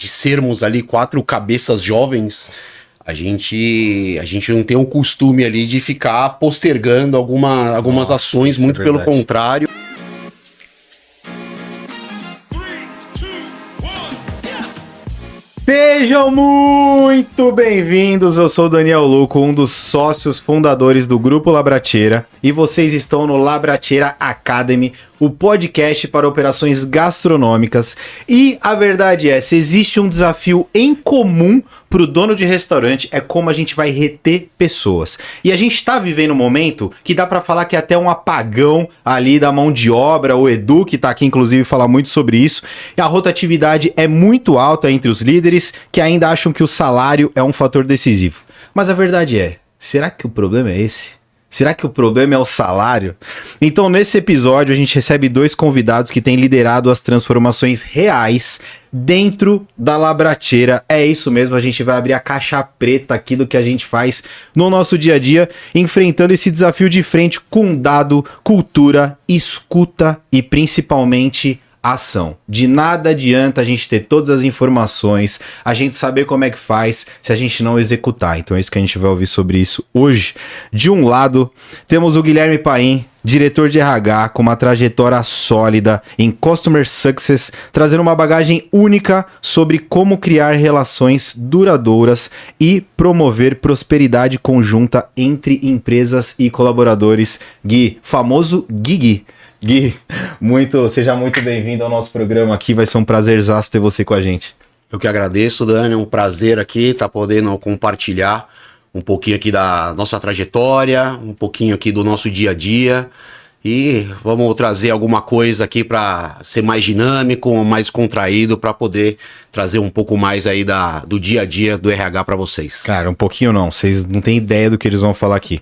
de sermos ali 4 cabeças jovens, a gente não tem o costume ali de ficar postergando algumas ações, muito pelo contrário. Sejam muito bem-vindos, eu sou o Daniel Luco, um dos sócios fundadores do Grupo Labracheira, e vocês estão no Labracheira Academy, o podcast para operações gastronômicas. E a verdade é, se existe um desafio em comum para o dono de restaurante, é como a gente vai reter pessoas. E a gente está vivendo um momento que dá para falar que é até um apagão ali da mão de obra. O Edu, que está aqui inclusive, fala muito sobre isso. E a rotatividade é muito alta entre os líderes, que ainda acham que o salário é um fator decisivo. Mas a verdade é, será que o problema é esse? Será que o problema é o salário? Então, nesse episódio, a gente recebe 2 convidados que têm liderado as transformações reais dentro da Labracheira. É isso mesmo, a gente vai abrir a caixa preta aqui do que a gente faz no nosso dia a dia, enfrentando esse desafio de frente com dado, cultura, escuta e principalmente ação. De nada adianta a gente ter todas as informações, a gente saber como é que faz, se a gente não executar. Então é isso que a gente vai ouvir sobre isso hoje. De um lado, temos o Guilherme Paim, diretor de RH, com uma trajetória sólida em Customer Success, trazendo uma bagagem única sobre como criar relações duradouras e promover prosperidade conjunta entre empresas e colaboradores. Gui, famoso Gui. Gui, seja muito bem-vindo ao nosso programa aqui, vai ser um prazerzaço ter você com a gente. Eu que agradeço, Dani, é um prazer aqui estar podendo compartilhar um pouquinho aqui da nossa trajetória, um pouquinho aqui do nosso dia a dia e vamos trazer alguma coisa aqui para ser mais dinâmico, mais contraído, para poder trazer um pouco mais aí do dia a dia do RH para vocês. Cara, um pouquinho não, vocês não têm ideia do que eles vão falar aqui.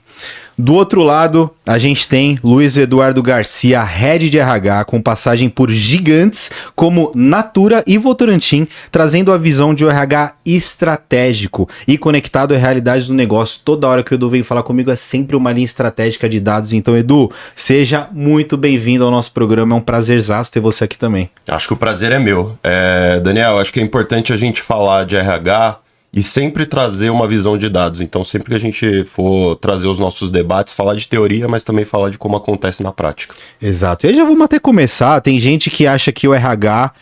Do outro lado, a gente tem Luiz Eduardo Garcia, Head de RH, com passagem por gigantes como Natura e Votorantim, trazendo a visão de um RH estratégico e conectado à realidade do negócio. Toda hora que o Edu vem falar comigo é sempre uma linha estratégica de dados. Então, Edu, seja muito bem-vindo ao nosso programa, é um prazerzaço ter você aqui também. Acho que o prazer é meu. Daniel, acho que é importante a gente falar de RH e sempre trazer uma visão de dados. Então, sempre que a gente for trazer os nossos debates, falar de teoria, mas também falar de como acontece na prática. Exato. E aí já vamos até começar. Tem gente que acha que o RH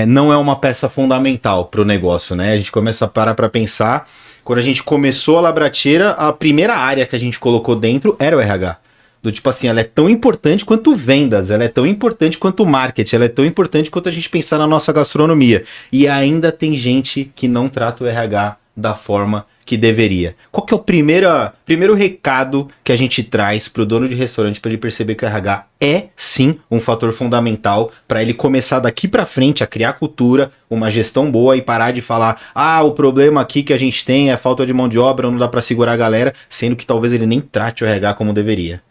não é uma peça fundamental para o negócio, né? A gente começa a parar para pensar. Quando a gente começou a Labracheira, a primeira área que a gente colocou dentro era o RH. Do tipo assim, ela é tão importante quanto vendas, ela é tão importante quanto marketing, ela é tão importante quanto a gente pensar na nossa gastronomia. E ainda tem gente que não trata o RH da forma que deveria. Qual que é o primeiro recado que a gente traz para o dono de restaurante para ele perceber que o RH é sim um fator fundamental para ele começar daqui para frente a criar cultura, uma gestão boa e parar de falar, o problema aqui que a gente tem é falta de mão de obra, não dá para segurar a galera, sendo que talvez ele nem trate o RH como deveria.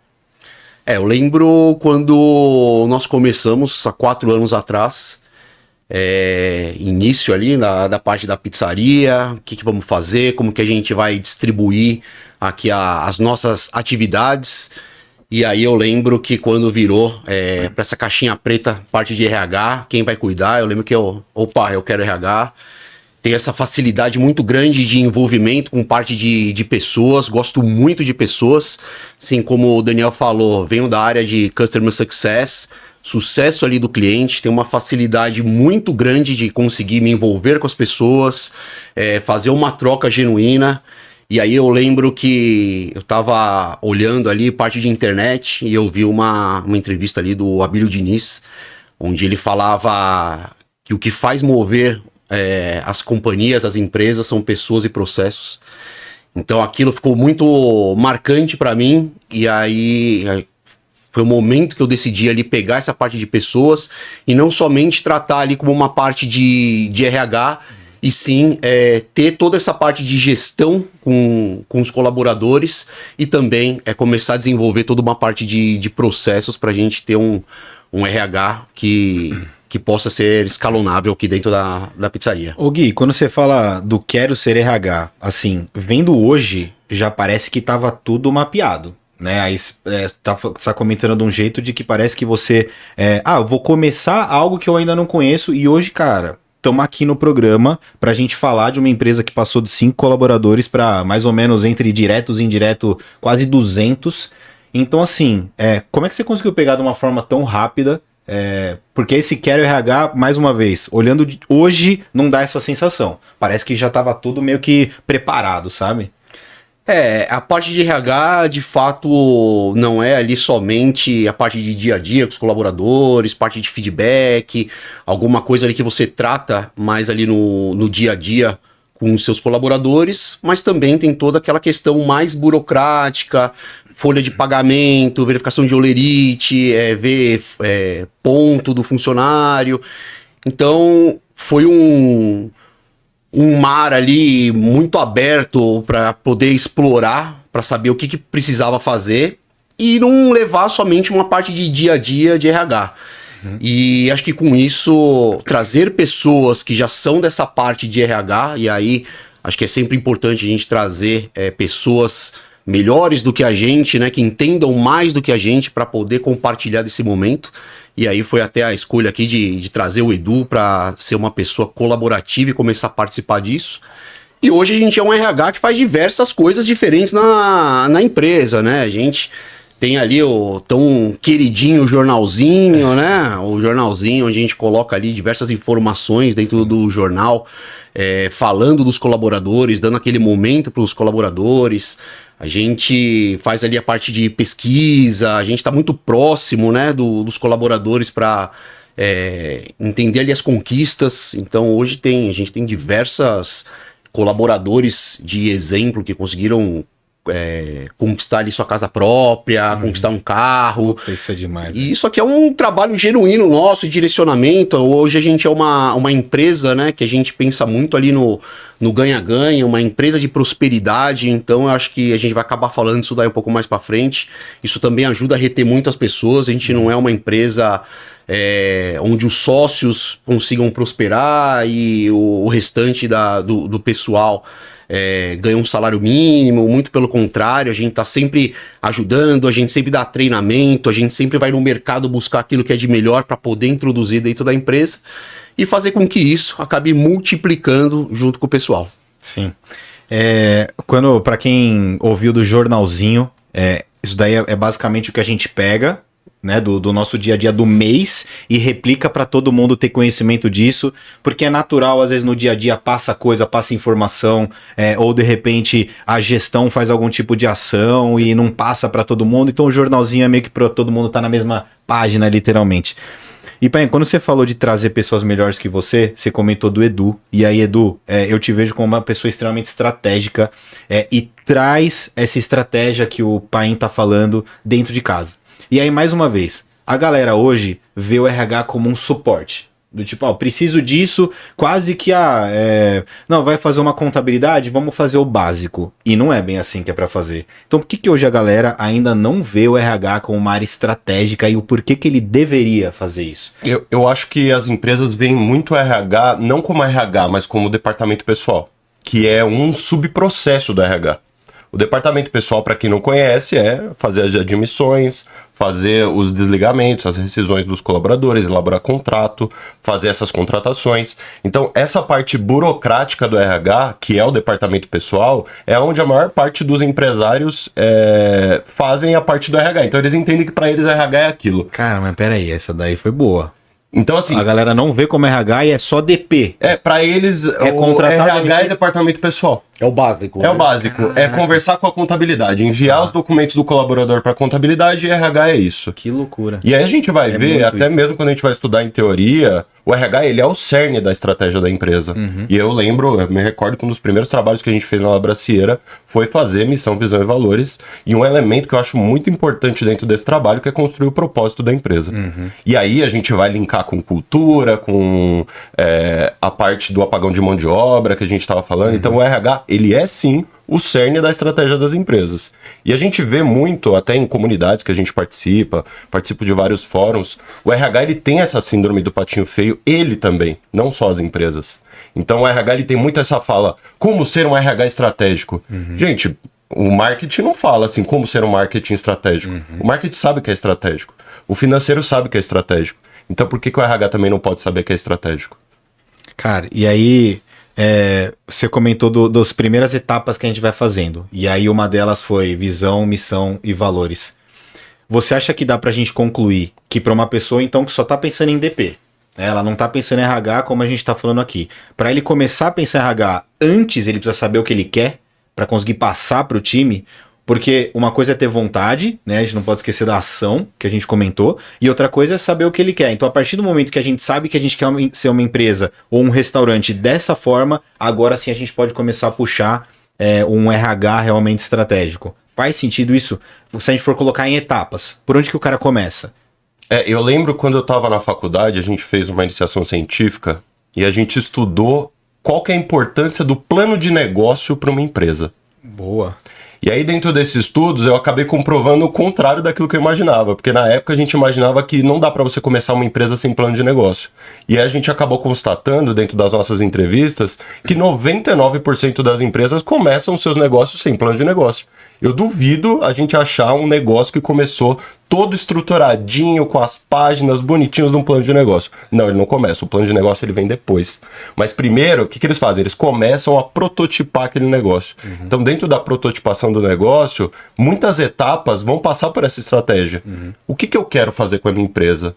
Eu lembro quando nós começamos, há 4 anos atrás, início ali da parte da pizzaria, o que vamos fazer, como que a gente vai distribuir aqui as nossas atividades. E aí eu lembro que quando virou para essa caixinha preta, parte de RH, quem vai cuidar, eu lembro que eu quero RH. Tenho essa facilidade muito grande de envolvimento com parte de pessoas, gosto muito de pessoas, assim como o Daniel falou, venho da área de Customer Success, sucesso ali do cliente, tenho uma facilidade muito grande de conseguir me envolver com as pessoas, fazer uma troca genuína. E aí eu lembro que eu tava olhando ali parte de internet e eu vi uma entrevista ali do Abílio Diniz, onde ele falava que o que faz mover as companhias, as empresas são pessoas e processos. Então aquilo ficou muito marcante para mim e aí foi o momento que eu decidi ali pegar essa parte de pessoas e não somente tratar ali como uma parte de RH, e sim ter toda essa parte de gestão com os colaboradores e também começar a desenvolver toda uma parte de processos para a gente ter um RH que possa ser escalonável aqui dentro da pizzaria. Ô Gui, quando você fala do quero ser RH, assim, vendo hoje, já parece que tava tudo mapeado, né? Aí tá comentando de um jeito de que parece que você... eu vou começar algo que eu ainda não conheço e hoje, cara, estamos aqui no programa para a gente falar de uma empresa que passou de 5 colaboradores para mais ou menos entre diretos e indiretos quase 200. Então, assim, como é que você conseguiu pegar de uma forma tão rápida? Porque esse Quero RH, mais uma vez, olhando hoje, não dá essa sensação. Parece que já estava tudo meio que preparado, sabe? A parte de RH, de fato, não é ali somente a parte de dia a dia com os colaboradores, parte de feedback, alguma coisa ali que você trata mais ali no dia a dia com os seus colaboradores, mas também tem toda aquela questão mais burocrática, folha de pagamento, verificação de holerite, ver ponto do funcionário. Então, foi um mar ali muito aberto para poder explorar, para saber o que precisava fazer e não levar somente uma parte de dia a dia de RH. E acho que com isso, trazer pessoas que já são dessa parte de RH, e aí acho que é sempre importante a gente trazer pessoas melhores do que a gente, né, que entendam mais do que a gente para poder compartilhar desse momento. E aí foi até a escolha aqui de trazer o Edu para ser uma pessoa colaborativa e começar a participar disso. E hoje a gente é um RH que faz diversas coisas diferentes na empresa, né? A gente tem ali o tão queridinho jornalzinho, né? O jornalzinho onde a gente coloca ali diversas informações dentro do jornal, falando dos colaboradores, dando aquele momento para os colaboradores. A gente faz ali a parte de pesquisa, a gente está muito próximo, né, dos colaboradores para entender ali as conquistas. Então hoje a gente tem diversas colaboradores de exemplo que conseguiram conquistar ali sua casa própria, conquistar um carro. Isso é demais. E isso aqui é um trabalho genuíno nosso, de direcionamento. Hoje a gente é uma empresa, né, que a gente pensa muito ali no ganha-ganha, uma empresa de prosperidade. Então eu acho que a gente vai acabar falando isso daí um pouco mais para frente. Isso também ajuda a reter muitas pessoas. A gente não é uma empresa onde os sócios consigam prosperar e o restante do pessoal ganha um salário mínimo. Muito pelo contrário, a gente tá sempre ajudando, a gente sempre dá treinamento, a gente sempre vai no mercado buscar aquilo que é de melhor para poder introduzir dentro da empresa e fazer com que isso acabe multiplicando junto com o pessoal. Sim. Para quem ouviu do jornalzinho, isso daí é basicamente o que a gente pega, né, do nosso dia a dia do mês e replica para todo mundo ter conhecimento disso, porque é natural, às vezes no dia a dia passa coisa, passa informação, ou de repente a gestão faz algum tipo de ação e não passa para todo mundo, então o jornalzinho é meio que para todo mundo tá na mesma página, literalmente. E Paim, quando você falou de trazer pessoas melhores que você comentou do Edu, e aí Edu, eu te vejo como uma pessoa extremamente estratégica e traz essa estratégia que o Paim tá falando dentro de casa. E aí, mais uma vez, a galera hoje vê o RH como um suporte. Do tipo, preciso disso, quase que não, vai fazer uma contabilidade, vamos fazer o básico. E não é bem assim que é para fazer. Então por que hoje a galera ainda não vê o RH como uma área estratégica e o porquê que ele deveria fazer isso? Eu acho que as empresas veem muito o RH, não como RH, mas como departamento pessoal, que é um subprocesso do RH. O departamento pessoal, para quem não conhece, é fazer as admissões, fazer os desligamentos, as rescisões dos colaboradores, elaborar contrato, fazer essas contratações. Então, essa parte burocrática do RH, que é o departamento pessoal, é onde a maior parte dos empresários fazem a parte do RH. Então, eles entendem que para eles o RH é aquilo. Cara, mas peraí, essa daí foi boa. Então, assim, a galera não vê como RH e é só DP. Para eles, o RH é departamento pessoal. É o básico. É o básico. É conversar com a contabilidade, enviar os documentos do colaborador para a contabilidade e RH é isso. Que loucura. E aí a gente vai ver, até isso. Mesmo quando a gente vai estudar em teoria, o RH ele é o cerne da estratégia da empresa. E eu me recordo que um dos primeiros trabalhos que a gente fez na Labracieira foi fazer missão, visão e valores. E um elemento que eu acho muito importante dentro desse trabalho que é construir o propósito da empresa. E aí a gente vai linkar com cultura, com a parte do apagão de mão de obra que a gente estava falando. Então o RH ele é sim o cerne da estratégia das empresas. E a gente vê muito, até em comunidades que a gente participo de vários fóruns, o RH ele tem essa síndrome do patinho feio, ele também, não só as empresas. Então o RH ele tem muito essa fala, como ser um RH estratégico? Gente, o marketing não fala assim, como ser um marketing estratégico. O marketing sabe que é estratégico. O financeiro sabe que é estratégico. Então por que o RH também não pode saber que é estratégico? Cara, e aí você comentou das primeiras etapas que a gente vai fazendo. E aí uma delas foi visão, missão e valores. Você acha que dá pra gente concluir que para uma pessoa, então, que só tá pensando em DP, né, ela não tá pensando em RH como a gente tá falando aqui, para ele começar a pensar em RH, antes ele precisa saber o que ele quer para conseguir passar pro time, porque uma coisa é ter vontade, né, a gente não pode esquecer da ação que a gente comentou, e outra coisa é saber o que ele quer. Então, a partir do momento que a gente sabe que a gente quer ser uma empresa ou um restaurante dessa forma, agora sim a gente pode começar a puxar um RH realmente estratégico. Faz sentido isso? Se a gente for colocar em etapas, por onde que o cara começa? Eu lembro quando eu estava na faculdade, a gente fez uma iniciação científica e a gente estudou qual que é a importância do plano de negócio para uma empresa. Boa. E aí, dentro desses estudos, eu acabei comprovando o contrário daquilo que eu imaginava. Porque na época a gente imaginava que não dá para você começar uma empresa sem plano de negócio. E aí a gente acabou constatando, dentro das nossas entrevistas, que 99% das empresas começam seus negócios sem plano de negócio. Eu duvido a gente achar um negócio que começou todo estruturadinho, com as páginas bonitinhas de um plano de negócio. Não, ele não começa. O plano de negócio ele vem depois. Mas primeiro, o que eles fazem? Eles começam a prototipar aquele negócio. Então, dentro da prototipação do negócio, muitas etapas vão passar por essa estratégia. O que eu quero fazer com a minha empresa?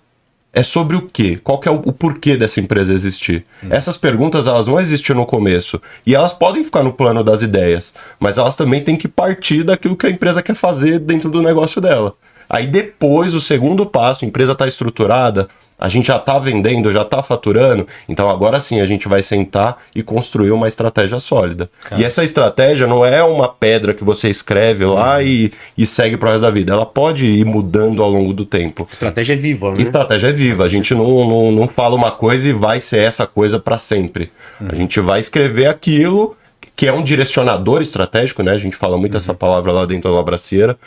É sobre o quê? Qual que é o porquê dessa empresa existir? Essas perguntas, elas vão existir no começo. E elas podem ficar no plano das ideias. Mas elas também têm que partir daquilo que a empresa quer fazer dentro do negócio dela. Aí depois, o segundo passo, a empresa está estruturada, a gente já está vendendo, já está faturando, então agora sim a gente vai sentar e construir uma estratégia sólida. E essa estratégia não é uma pedra que você escreve lá e segue pro resto da vida. Ela pode ir mudando ao longo do tempo. Estratégia é viva, né? Estratégia é viva. A gente não fala uma coisa e vai ser essa coisa para sempre. A gente vai escrever aquilo que é um direcionador estratégico, né? A gente fala muito essa palavra lá dentro da Labracieira.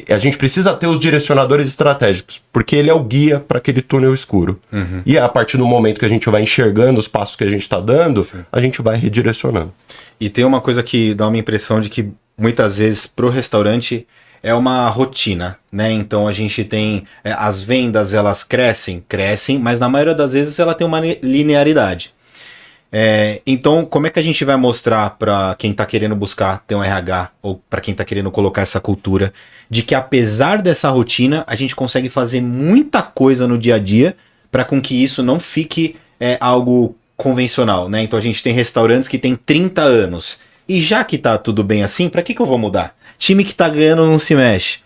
A gente precisa ter os direcionadores estratégicos, porque ele é o guia para aquele túnel escuro. E a partir do momento que a gente vai enxergando os passos que a gente está dando, a gente vai redirecionando. E tem uma coisa que dá uma impressão de que muitas vezes pro restaurante é uma rotina, né? Então a gente tem as vendas, elas crescem, mas na maioria das vezes ela tem uma linearidade. Então, como é que a gente vai mostrar para quem está querendo buscar ter um RH ou para quem está querendo colocar essa cultura de que apesar dessa rotina a gente consegue fazer muita coisa no dia a dia para com que isso não fique algo convencional, né? Então a gente tem restaurantes que tem 30 anos e já que tá tudo bem assim, para que eu vou mudar? Time que tá ganhando não se mexe.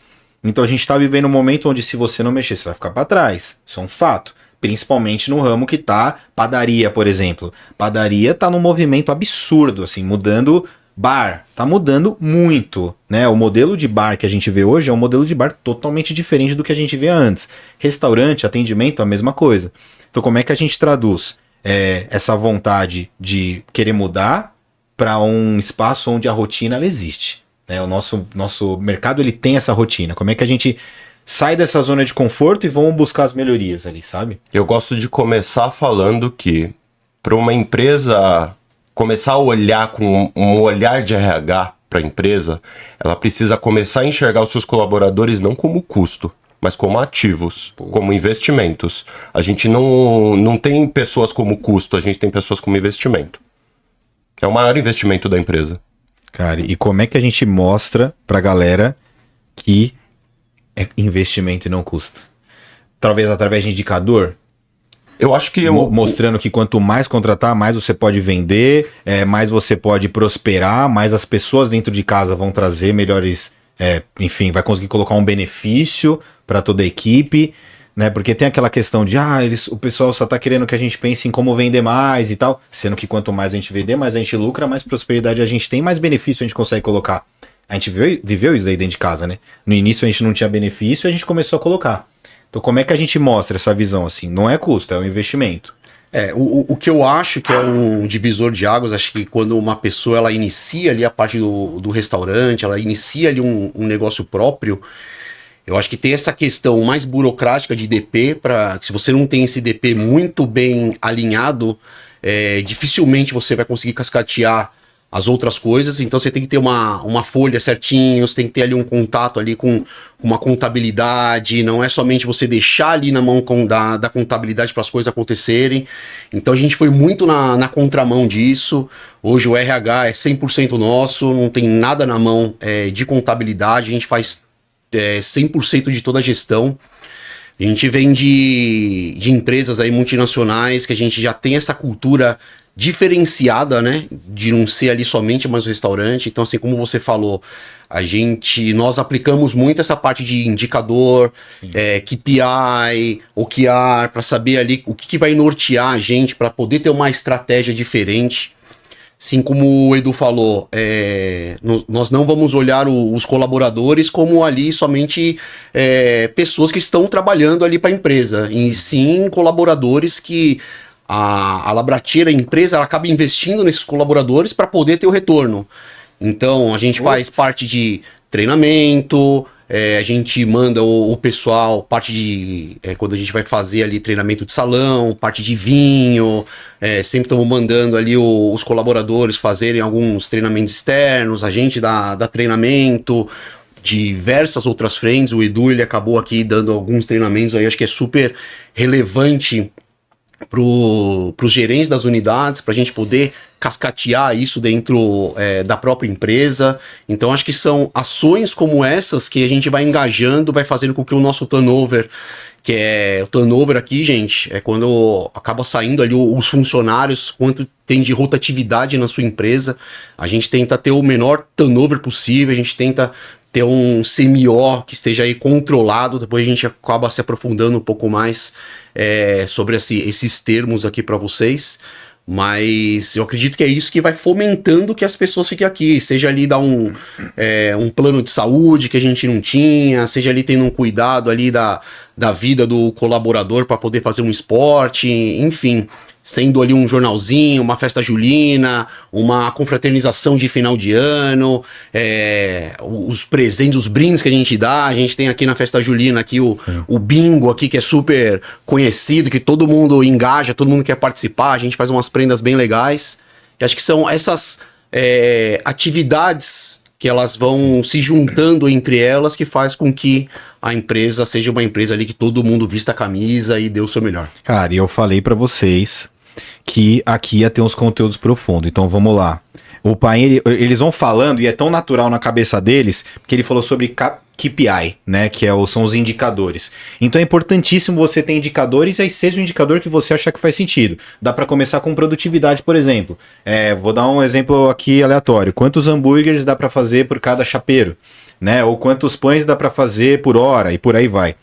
Então a gente está vivendo um momento onde se você não mexer você vai ficar para trás. Isso é um fato. Principalmente no ramo que tá padaria, por exemplo. Padaria tá num movimento absurdo, assim, mudando bar. Tá mudando muito, né? O modelo de bar que a gente vê hoje é um modelo de bar totalmente diferente do que a gente vê antes. Restaurante, atendimento, a mesma coisa. Então como é que a gente traduz essa vontade de querer mudar para um espaço onde a rotina ela existe, né? O nosso mercado ele tem essa rotina. Como é que a gente sai dessa zona de conforto e vão buscar as melhorias ali, sabe? Eu gosto de começar falando que para uma empresa começar a olhar com um olhar de RH para a empresa, ela precisa começar a enxergar os seus colaboradores não como custo, mas como ativos, como investimentos. A gente não tem pessoas como custo, a gente tem pessoas como investimento. É o maior investimento da empresa. Cara, e como é que a gente mostra pra galera que é investimento e não custo? Talvez através de indicador? Eu acho que... Mostrando que quanto mais contratar, mais você pode vender, mais você pode prosperar, mais as pessoas dentro de casa vão trazer melhores... enfim, vai conseguir colocar um benefício para toda a equipe, né? Porque tem aquela questão de, o pessoal só tá querendo que a gente pense em como vender mais e tal, sendo que quanto mais a gente vender, mais a gente lucra, mais prosperidade a gente tem, mais benefício a gente consegue colocar. A gente viveu isso daí dentro de casa, né? No início a gente não tinha benefício, a gente começou a colocar. Então como é que a gente mostra essa visão assim? Não é custo, é um investimento. O que eu acho que é um divisor de águas, acho que quando uma pessoa ela inicia ali a parte do restaurante, ela inicia ali um negócio próprio, eu acho que tem essa questão mais burocrática de DP, para se você não tem esse DP muito bem alinhado, dificilmente você vai conseguir cascatear as outras coisas, então você tem que ter uma folha certinho, você tem que ter ali um contato ali com uma contabilidade, não é somente você deixar ali na mão da contabilidade para as coisas acontecerem. Então a gente foi muito na contramão disso. Hoje o RH é 100% nosso, não tem nada na mão de contabilidade, a gente faz 100% de toda a gestão. A gente vem de empresas aí multinacionais que a gente já tem essa cultura diferenciada, né? De não ser ali somente mais um restaurante. Então, assim, como você falou, nós aplicamos muito essa parte de indicador, KPI, OKR, para saber ali o que vai nortear a gente para poder ter uma estratégia diferente. Assim como o Edu falou, nós não vamos olhar os colaboradores como ali somente pessoas que estão trabalhando ali para a empresa, e sim colaboradores que a Labratiera, a empresa, ela acaba investindo nesses colaboradores para poder ter o retorno. Então a gente faz parte de treinamento, a gente manda o pessoal, parte de quando a gente vai fazer ali treinamento de salão, parte de vinho, sempre estamos mandando ali os colaboradores fazerem alguns treinamentos externos, a gente dá treinamento, diversas outras frentes. O Edu, ele acabou aqui dando alguns treinamentos aí, acho que é super relevante para os gerentes das unidades, para a gente poder cascatear isso dentro da própria empresa. Então acho que são ações como essas que a gente vai engajando, vai fazendo com que o nosso turnover, que o turnover aqui, gente, é quando acaba saindo ali os funcionários, quanto tem de rotatividade na sua empresa. A gente tenta ter o menor turnover possível, a gente tenta ter um CMO que esteja aí controlado. Depois a gente acaba se aprofundando um pouco mais sobre esses termos aqui para vocês. Mas eu acredito que é isso que vai fomentando que as pessoas fiquem aqui. Seja ali dar um plano de saúde que a gente não tinha, seja ali tendo um cuidado ali da vida do colaborador para poder fazer um esporte, enfim. Sendo ali um jornalzinho, uma festa julina, uma confraternização de final de ano, os presentes, os brindes que a gente dá. A gente tem aqui na festa julina aqui o bingo aqui, que é super conhecido, que todo mundo engaja, todo mundo quer participar. A gente faz umas prendas bem legais. E acho que são essas atividades que elas vão se juntando entre elas que faz com que a empresa seja uma empresa ali que todo mundo vista a camisa e dê o seu melhor. Cara, e eu falei pra vocês que aqui ia ter uns conteúdos profundos, então vamos lá. O pai, eles vão falando, e é tão natural na cabeça deles, que ele falou sobre KPI, né, que são os indicadores. Então é importantíssimo você ter indicadores, e aí seja o indicador que você achar que faz sentido. Dá para começar com produtividade, por exemplo. Vou dar um exemplo aqui aleatório. Quantos hambúrgueres dá para fazer por cada chapeiro? Né? Ou quantos pães dá para fazer por hora, e por aí vai.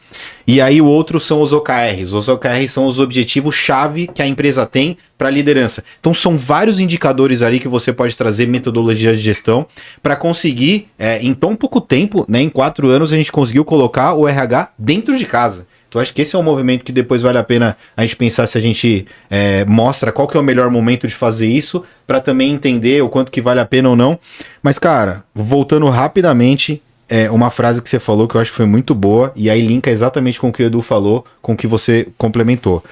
E aí o outro são os OKRs. Os OKRs são os objetivos-chave que a empresa tem para a liderança. Então são vários indicadores ali que você pode trazer metodologia de gestão para conseguir, em tão pouco tempo, né, em 4 anos, a gente conseguiu colocar o RH dentro de casa. Então acho que esse é um movimento que depois vale a pena a gente pensar se a gente mostra qual que é o melhor momento de fazer isso, para também entender o quanto que vale a pena ou não. Mas, cara, voltando rapidamente, uma frase que você falou que eu acho que foi muito boa, e aí linka exatamente com o que o Edu falou, com o que você complementou.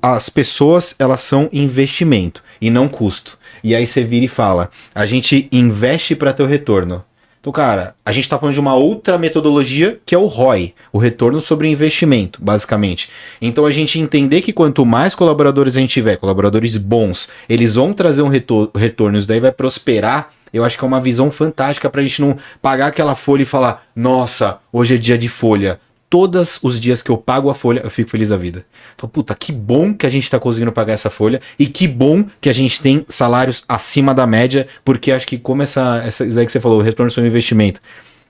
As pessoas, elas são investimento e não custo. E aí você vira e fala, a gente investe para ter o retorno. Então, cara, a gente está falando de uma outra metodologia que é o ROI, o retorno sobre o investimento, basicamente. Então, a gente entender que quanto mais colaboradores a gente tiver, colaboradores bons, eles vão trazer um retorno, isso daí vai prosperar. Eu acho que é uma visão fantástica para a gente não pagar aquela folha e falar, nossa, hoje é dia de folha. Todos os dias que eu pago a folha, eu fico feliz da vida. Então, puta, que bom que a gente tá conseguindo pagar essa folha, e que bom que a gente tem salários acima da média, porque acho que como isso aí que você falou, o retorno sobre o investimento.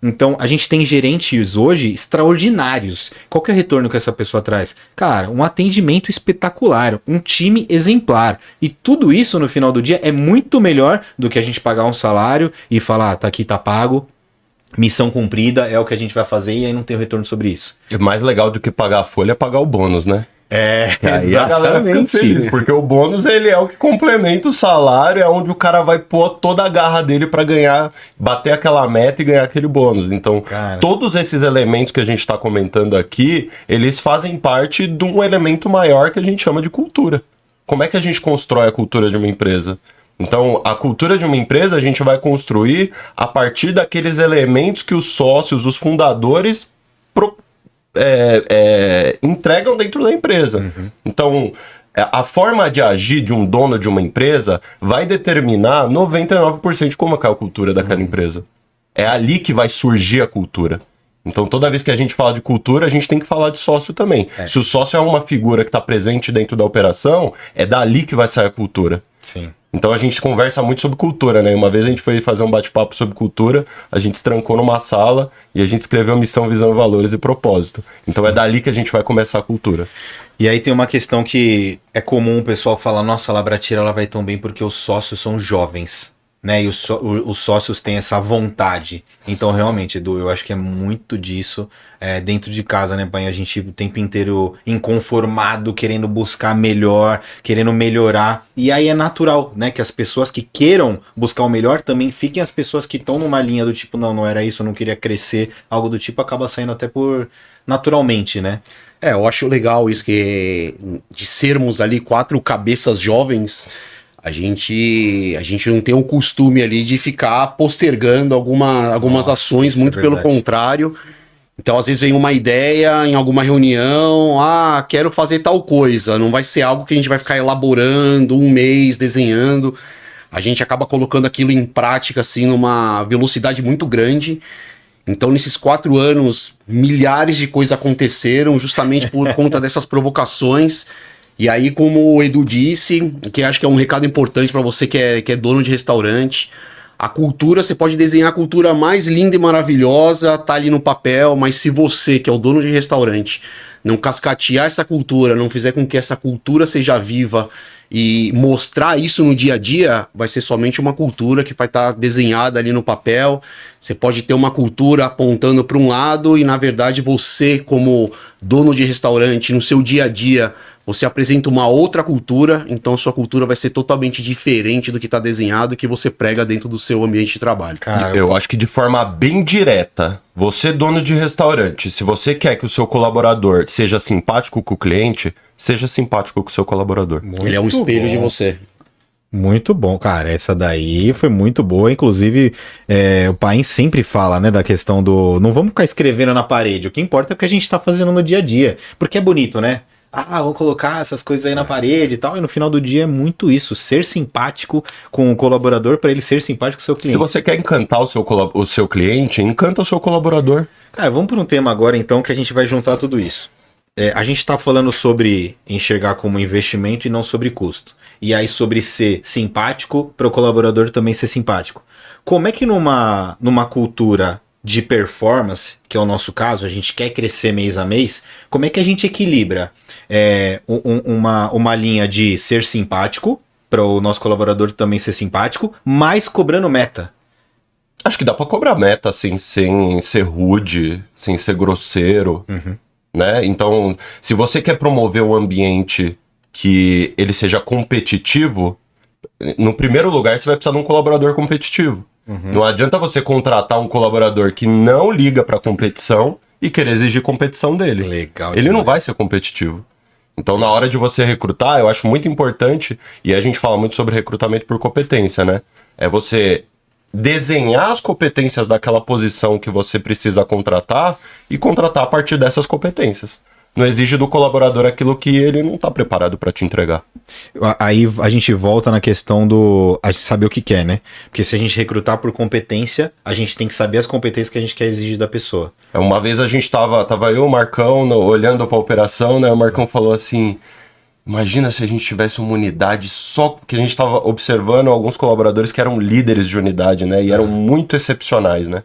Então, a gente tem gerentes hoje extraordinários. Qual que é o retorno que essa pessoa traz? Cara, um atendimento espetacular, um time exemplar. E tudo isso, no final do dia, é muito melhor do que a gente pagar um salário e falar, tá aqui, tá pago. Missão cumprida, é o que a gente vai fazer, e aí não tem o retorno sobre isso. É mais legal do que pagar a folha é pagar o bônus, né? Aí a galera fica feliz, porque o bônus ele é o que complementa o salário, é onde o cara vai pôr toda a garra dele pra ganhar, bater aquela meta e ganhar aquele bônus. Então, todos esses elementos que a gente tá comentando aqui, eles fazem parte de um elemento maior que a gente chama de cultura. Como é que a gente constrói a cultura de uma empresa? Então, a cultura de uma empresa a gente vai construir a partir daqueles elementos que os sócios, os fundadores entregam dentro da empresa. Então, a forma de agir de um dono de uma empresa vai determinar 99% de como é a cultura daquela empresa. É ali que vai surgir a cultura. Então, toda vez que a gente fala de cultura, a gente tem que falar de sócio também. Se o sócio é uma figura que está presente dentro da operação, é dali que vai sair a cultura. Sim. Então, a gente conversa muito sobre cultura, né? Uma vez a gente foi fazer um bate-papo sobre cultura, a gente se trancou numa sala e a gente escreveu missão, visão, valores e propósito. Então, é dali que a gente vai começar a cultura. E aí tem uma questão que é comum o pessoal falar, nossa, a Labratiera ela vai tão bem porque os sócios são jovens. Né, e os sócios têm essa vontade. Então, realmente, Edu, eu acho que é muito disso dentro de casa, né, pai? A gente o tempo inteiro inconformado, querendo buscar melhor, querendo melhorar. E aí é natural, né, que as pessoas que queiram buscar o melhor também fiquem as pessoas que estão numa linha do tipo, não era isso, eu não queria crescer, algo do tipo acaba saindo até por naturalmente, né? Eu acho legal isso de sermos ali 4 cabeças jovens. A gente não tem o costume ali de ficar postergando algumas ações, muito pelo contrário. Então, às vezes vem uma ideia em alguma reunião, quero fazer tal coisa. Não vai ser algo que a gente vai ficar elaborando um mês, desenhando. A gente acaba colocando aquilo em prática, assim, numa velocidade muito grande. Então, nesses 4 anos, milhares de coisas aconteceram justamente por conta dessas provocações. E aí, como o Edu disse, que acho que é um recado importante para você que é dono de restaurante, a cultura, você pode desenhar a cultura mais linda e maravilhosa, tá ali no papel, mas se você, que é o dono de restaurante, não cascatear essa cultura, não fizer com que essa cultura seja viva e mostrar isso no dia a dia, vai ser somente uma cultura que vai estar desenhada ali no papel. Você pode ter uma cultura apontando para um lado e, na verdade, você, como dono de restaurante, no seu dia a dia, você apresenta uma outra cultura, então sua cultura vai ser totalmente diferente do que está desenhado e que você prega dentro do seu ambiente de trabalho. Eu acho que de forma bem direta, você dono de restaurante, se você quer que o seu colaborador seja simpático com o cliente, seja simpático com o seu colaborador. Ele é um espelho de você. Muito bom, cara. Essa daí foi muito boa. Inclusive, o Paim sempre fala, né, da questão do... Não vamos ficar escrevendo na parede. O que importa é o que a gente tá fazendo no dia a dia. Porque é bonito, né? Vou colocar essas coisas aí na parede e tal. E no final do dia é muito isso. Ser simpático com o colaborador para ele ser simpático com o seu cliente. Se você quer encantar o seu cliente, encanta o seu colaborador. Cara, vamos para um tema agora, então, que a gente vai juntar tudo isso. A gente tá falando sobre enxergar como investimento e não sobre custo. E aí sobre ser simpático para o colaborador também ser simpático. Como é que numa cultura de performance, que é o nosso caso, a gente quer crescer mês a mês, como é que a gente equilibra uma linha de ser simpático, para o nosso colaborador também ser simpático, mas cobrando meta? Acho que dá para cobrar meta assim, sem ser rude, sem ser grosseiro, né? Então, se você quer promover um ambiente que ele seja competitivo, no primeiro lugar você vai precisar de um colaborador competitivo. Não adianta você contratar um colaborador que não liga para competição e querer exigir competição dele. Legal. Ele não vai ser competitivo. Então, na hora de você recrutar, eu acho muito importante, e a gente fala muito sobre recrutamento por competência, né? É você desenhar as competências daquela posição que você precisa contratar e contratar a partir dessas competências. Não exige do colaborador aquilo que ele não está preparado para te entregar. Aí a gente volta na questão do a gente saber o que quer, né? Porque se a gente recrutar por competência, a gente tem que saber as competências que a gente quer exigir da pessoa. Uma vez a gente tava eu e o Marcão olhando para a operação, né? O Marcão falou assim: imagina se a gente tivesse uma unidade só... Porque a gente estava observando alguns colaboradores que eram líderes de unidade, né? E eram muito excepcionais, né?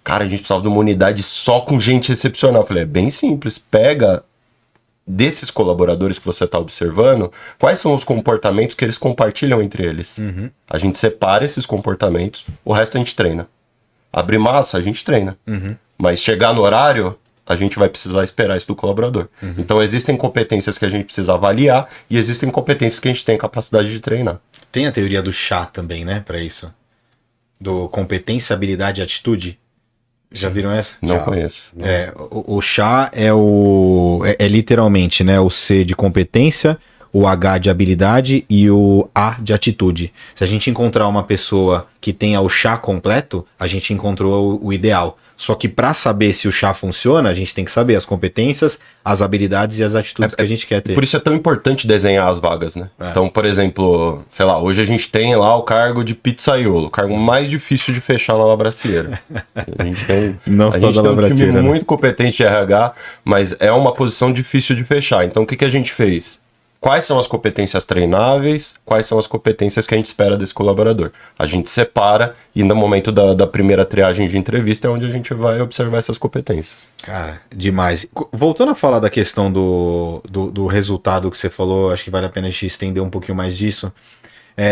Cara, a gente precisava de uma unidade só com gente excepcional. Eu falei, é bem simples. Pega desses colaboradores que você está observando, quais são os comportamentos que eles compartilham entre eles. A gente separa esses comportamentos, o resto a gente treina. Abrir massa, a gente treina. Mas chegar no horário, a gente vai precisar esperar isso do colaborador. Então existem competências que a gente precisa avaliar e existem competências que a gente tem capacidade de treinar. Tem a teoria do chá também, né, para isso? Do competência, habilidade e atitude. Já viram essa? Não conheço. O chá é literalmente, né, o C de competência, o H de habilidade e o A de atitude. Se a gente encontrar uma pessoa que tenha o chá completo, a gente encontrou o ideal. Só que para saber se o chá funciona, a gente tem que saber as competências, as habilidades e as atitudes que a gente quer ter. Por isso é tão importante desenhar as vagas, né? Então, por exemplo, sei lá, hoje a gente tem lá o cargo de pizzaiolo, o cargo mais difícil de fechar na Labracieira. A gente tem, Não a só gente da tem um time Labracieira, né? muito competente de RH, mas é uma posição difícil de fechar. Então, o que a gente fez? Quais são as competências treináveis? Quais são as competências que a gente espera desse colaborador? A gente separa e no momento da primeira triagem de entrevista é onde a gente vai observar essas competências. Cara, demais. Voltando a falar da questão do resultado que você falou, acho que vale a pena a gente estender um pouquinho mais disso.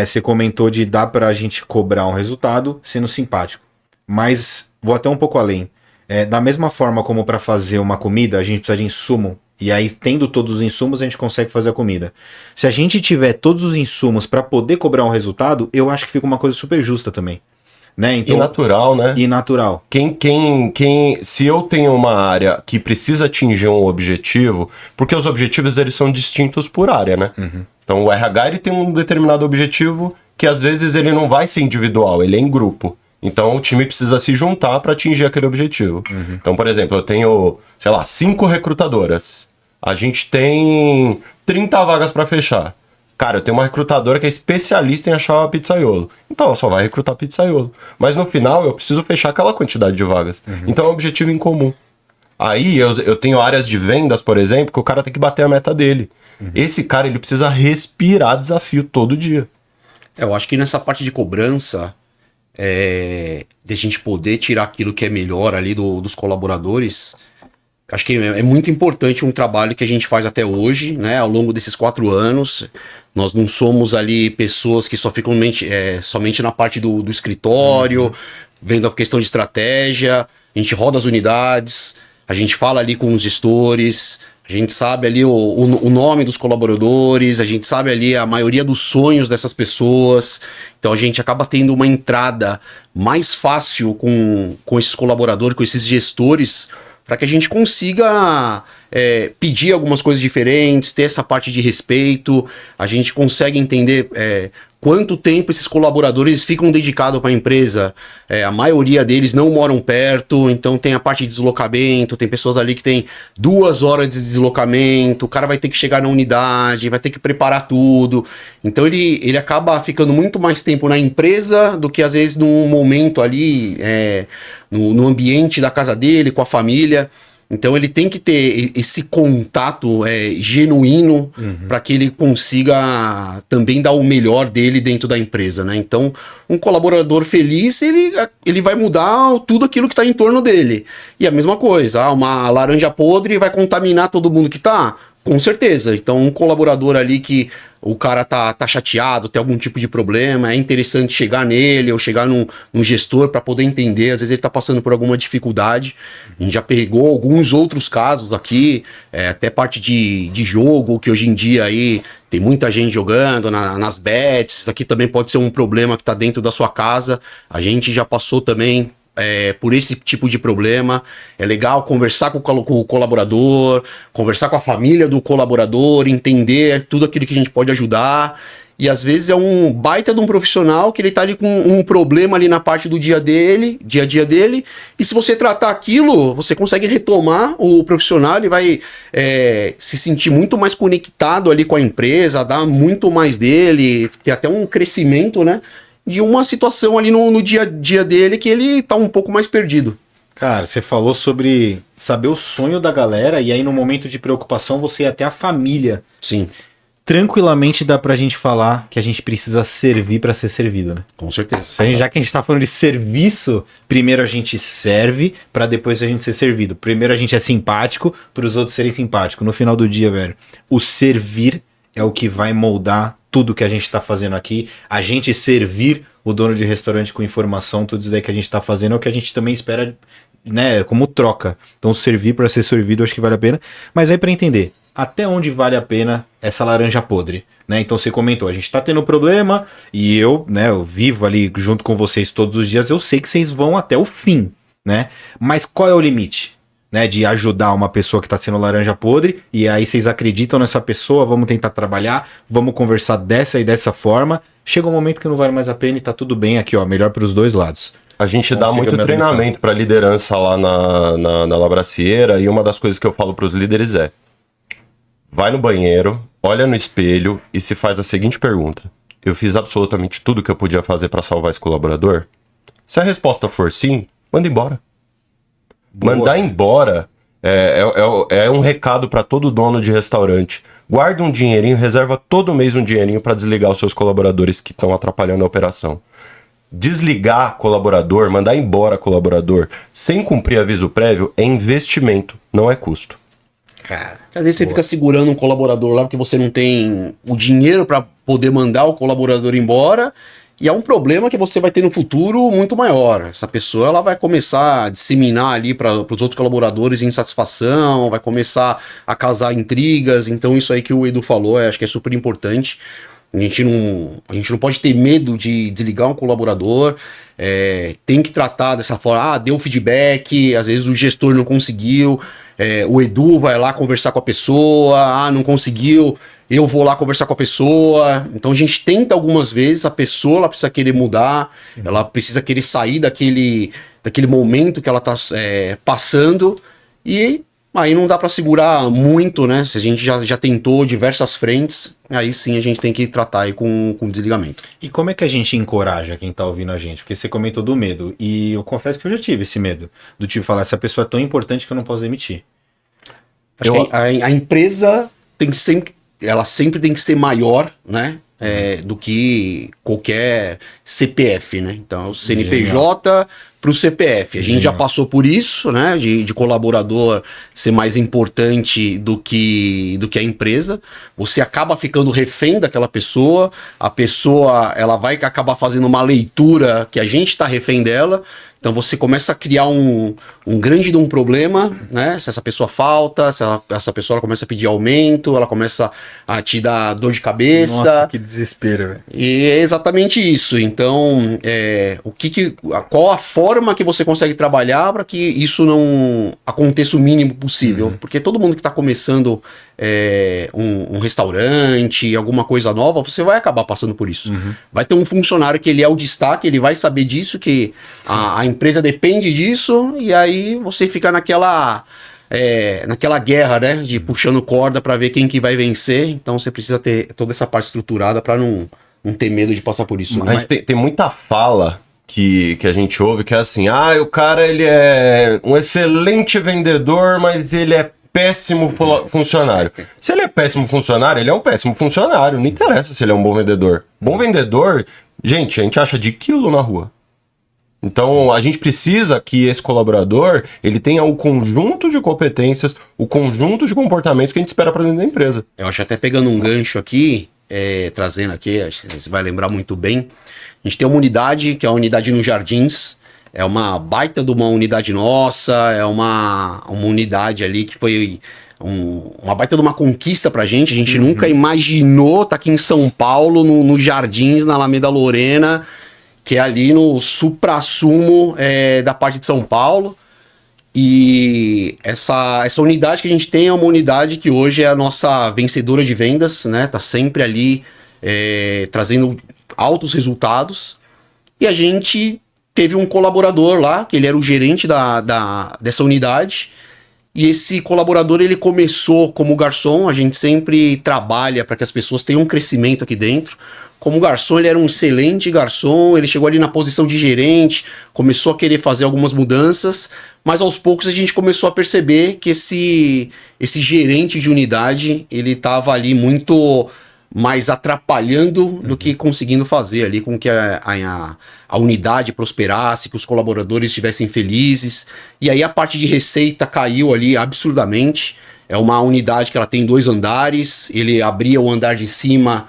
Você comentou de dar pra gente cobrar um resultado sendo simpático. Mas vou até um pouco além. Da mesma forma como para fazer uma comida, a gente precisa de insumo. E aí, tendo todos os insumos, a gente consegue fazer a comida. Se a gente tiver todos os insumos para poder cobrar um resultado, eu acho que fica uma coisa super justa também. Né? Então, E natural, né? E natural. Se eu tenho uma área que precisa atingir um objetivo, porque os objetivos eles são distintos por área, né? Uhum. Então o RH ele tem um determinado objetivo que às vezes ele não vai ser individual, ele é em grupo. Então o time precisa se juntar para atingir aquele objetivo. Uhum. Então, por exemplo, eu tenho, sei lá, 5 recrutadoras. A gente tem 30 vagas para fechar. Cara, eu tenho uma recrutadora que é especialista em achar pizzaiolo. Então, ela só vai recrutar pizzaiolo. Mas no final, eu preciso fechar aquela quantidade de vagas. Uhum. Então, é um objetivo em comum. Aí, eu tenho áreas de vendas, por exemplo, que o cara tem que bater a meta dele. Uhum. Esse cara, ele precisa respirar desafio todo dia. Eu acho que nessa parte de cobrança, de a gente poder tirar aquilo que é melhor ali dos colaboradores... Acho que é muito importante um trabalho que a gente faz até hoje, né? Ao longo desses 4 anos, nós não somos ali pessoas que só ficam somente na parte do escritório, vendo a questão de estratégia, a gente roda as unidades, a gente fala ali com os gestores, a gente sabe ali o nome dos colaboradores, a gente sabe ali a maioria dos sonhos dessas pessoas, então a gente acaba tendo uma entrada mais fácil com esses colaboradores, com esses gestores, para que a gente consiga pedir algumas coisas diferentes, ter essa parte de respeito, a gente consegue entender quanto tempo esses colaboradores ficam dedicados para a empresa. A maioria deles não moram perto, então tem a parte de deslocamento, tem pessoas ali que tem 2 horas de deslocamento, o cara vai ter que chegar na unidade, vai ter que preparar tudo, então ele acaba ficando muito mais tempo na empresa do que às vezes num momento ali, no ambiente da casa dele, com a família. Então ele tem que ter esse contato genuíno para que ele consiga também dar o melhor dele dentro da empresa, né? Então um colaborador feliz, ele vai mudar tudo aquilo que está em torno dele. E a mesma coisa, uma laranja podre vai contaminar todo mundo que tá? Com certeza. Então um colaborador ali que o cara tá chateado, tem algum tipo de problema, é interessante chegar nele ou chegar num gestor para poder entender. Às vezes ele tá passando por alguma dificuldade. A gente já pegou alguns outros casos aqui, até parte de jogo, que hoje em dia aí tem muita gente jogando nas bets. Isso aqui também pode ser um problema que tá dentro da sua casa. A gente já passou também por esse tipo de problema. É legal conversar com o colaborador, conversar com a família do colaborador, entender tudo aquilo que a gente pode ajudar. E às vezes é um baita de um profissional que ele tá ali com um problema ali na parte do dia a dia dele, e se você tratar aquilo, você consegue retomar o profissional, ele vai se sentir muito mais conectado ali com a empresa, dar muito mais dele, ter até um crescimento, né? De uma situação ali no dia a dia dele que ele tá um pouco mais perdido. Cara, você falou sobre saber o sonho da galera e aí no momento de preocupação você ir até a família. Sim. Tranquilamente dá pra gente falar que a gente precisa servir pra ser servido, né? Com certeza. Já que a gente tá falando de serviço, primeiro a gente serve pra depois a gente ser servido. Primeiro a gente é simpático pros outros serem simpáticos. No final do dia, velho, o servir é o que vai moldar tudo que a gente tá fazendo aqui. A gente servir o dono de restaurante com informação, tudo isso daí que a gente tá fazendo é o que a gente também espera, né, como troca. Então servir para ser servido, acho que vale a pena. Mas aí para entender, até onde vale a pena essa laranja podre, né? Então você comentou, a gente tá tendo problema e eu, né, eu vivo ali junto com vocês todos os dias, eu sei que vocês vão até o fim, né? Mas qual é o limite? né, de ajudar uma pessoa que tá sendo laranja podre, e aí vocês acreditam nessa pessoa, vamos tentar trabalhar, vamos conversar dessa e dessa forma. Chega um momento que não vale mais a pena e tá tudo bem aqui, ó, melhor pros dois lados. A gente Então, dá muito treinamento para liderança lá na Labracieira, e uma das coisas que eu falo para os líderes é: vai no banheiro, olha no espelho e se faz a seguinte pergunta: eu fiz absolutamente tudo que eu podia fazer para salvar esse colaborador? Se a resposta for sim, manda embora. Boa. Mandar embora é um recado para todo dono de restaurante. Guarda um dinheirinho, reserva todo mês um dinheirinho para desligar os seus colaboradores que estão atrapalhando a operação. Desligar colaborador, mandar embora colaborador sem cumprir aviso prévio é investimento, não é custo. Cara, às vezes você fica segurando um colaborador lá porque você não tem o dinheiro para poder mandar o colaborador embora, e é um problema que você vai ter no futuro muito maior. Essa pessoa ela vai começar a disseminar ali para os outros colaboradores insatisfação, vai começar a causar intrigas. Então isso aí que o Edu falou, acho que é super importante. A gente não pode ter medo de desligar um colaborador, tem que tratar dessa forma, deu feedback, às vezes o gestor não conseguiu, o Edu vai lá conversar com a pessoa, não conseguiu, eu vou lá conversar com a pessoa. Então a gente tenta algumas vezes, a pessoa ela precisa querer mudar, ela precisa querer sair daquele momento que ela está passando, e aí não dá para segurar muito, né? Se a gente já tentou diversas frentes, aí sim a gente tem que tratar aí com desligamento. E como é que a gente encoraja quem tá ouvindo a gente? Porque você comentou do medo, e eu confesso que eu já tive esse medo, do tipo falar, essa pessoa é tão importante que eu não posso demitir. Acho que a empresa ela sempre tem que ser maior, né? Do que qualquer CPF, né? Então, o CNPJ para o CPF. A gente já passou por isso, né? De colaborador ser mais importante do que a empresa. Você acaba ficando refém daquela pessoa. A pessoa ela vai acabar fazendo uma leitura que a gente está refém dela. Então você começa a criar um grande problema, né? Se essa pessoa falta, se essa pessoa ela começa a pedir aumento, ela começa a te dar dor de cabeça. Nossa, que desespero, velho. E é exatamente isso. Então, qual a forma que você consegue trabalhar para que isso não aconteça o mínimo possível? Porque todo mundo que está começando um restaurante, alguma coisa nova, você vai acabar passando por isso. Vai ter um funcionário que ele é o destaque, ele vai saber disso, que a empresa depende disso, e aí você fica naquela guerra, né, de puxando corda para ver quem que vai vencer. Então você precisa ter toda essa parte estruturada para não ter medo de passar por isso. A gente tem muita fala que a gente ouve que é assim: o cara ele é um excelente vendedor, mas ele é péssimo funcionário. Se ele é péssimo funcionário, ele é um péssimo funcionário. Não interessa se ele é um bom vendedor. Bom vendedor, gente, a gente acha de quilo na rua. Então, a gente precisa que esse colaborador, ele tenha o conjunto de competências, o conjunto de comportamentos que a gente espera para dentro da empresa. Eu acho até pegando um gancho aqui, trazendo aqui, acho que você vai lembrar muito bem, a gente tem uma unidade, que é a unidade nos Jardins, é uma baita de uma unidade nossa, é uma unidade ali que foi uma baita de uma conquista pra gente. A gente nunca imaginou estar aqui em São Paulo, no Jardins, na Alameda Lorena, que é ali no suprassumo da parte de São Paulo. E essa unidade que a gente tem é uma unidade que hoje é a nossa vencedora de vendas, né? Tá sempre ali trazendo altos resultados. E a gente teve um colaborador lá, que ele era o gerente dessa unidade. E esse colaborador, ele começou como garçom. A gente sempre trabalha para que as pessoas tenham um crescimento aqui dentro. Como garçom, ele era um excelente garçom, ele chegou ali na posição de gerente, começou a querer fazer algumas mudanças, mas aos poucos a gente começou a perceber que esse gerente de unidade, ele estava ali muito mais atrapalhando do que conseguindo fazer ali com que a unidade prosperasse, que os colaboradores estivessem felizes. E aí a parte de receita caiu ali absurdamente. É uma unidade que ela tem 2 andares, ele abria o andar de cima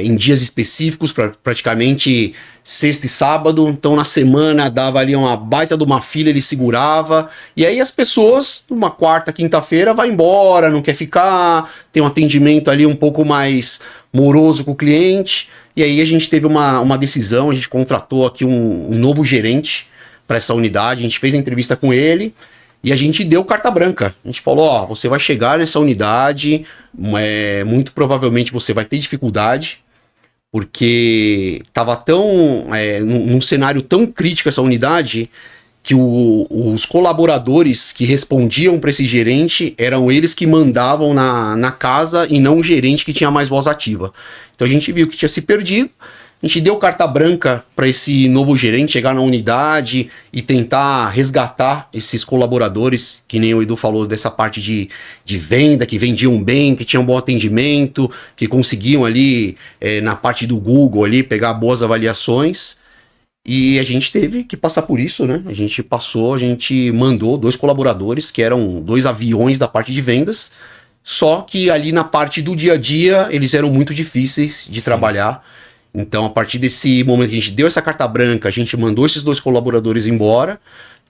em dias específicos, praticamente sexta e sábado. Então na semana dava ali uma baita de uma fila, ele segurava, e aí as pessoas numa quarta, quinta-feira vai embora, não quer ficar, tem um atendimento ali um pouco mais moroso com o cliente. E aí a gente teve uma decisão, a gente contratou aqui um novo gerente para essa unidade, a gente fez a entrevista com ele, E a gente deu carta branca. A gente falou, ó, você vai chegar nessa unidade, muito provavelmente você vai ter dificuldade, porque tava num cenário tão crítico essa unidade, que os colaboradores que respondiam para esse gerente eram eles que mandavam na casa e não o gerente que tinha mais voz ativa. Então a gente viu que tinha se perdido, a gente deu carta branca para esse novo gerente chegar na unidade e tentar resgatar esses colaboradores, que nem o Edu falou dessa parte de venda, que vendiam bem, que tinham bom atendimento, que conseguiam ali na parte do Google ali pegar boas avaliações. E a gente teve que passar por isso, né? A gente mandou 2 colaboradores, que eram 2 aviões da parte de vendas, só que ali na parte do dia a dia, eles eram muito difíceis de trabalhar. Então, a partir desse momento que a gente deu essa carta branca, a gente mandou esses 2 colaboradores embora.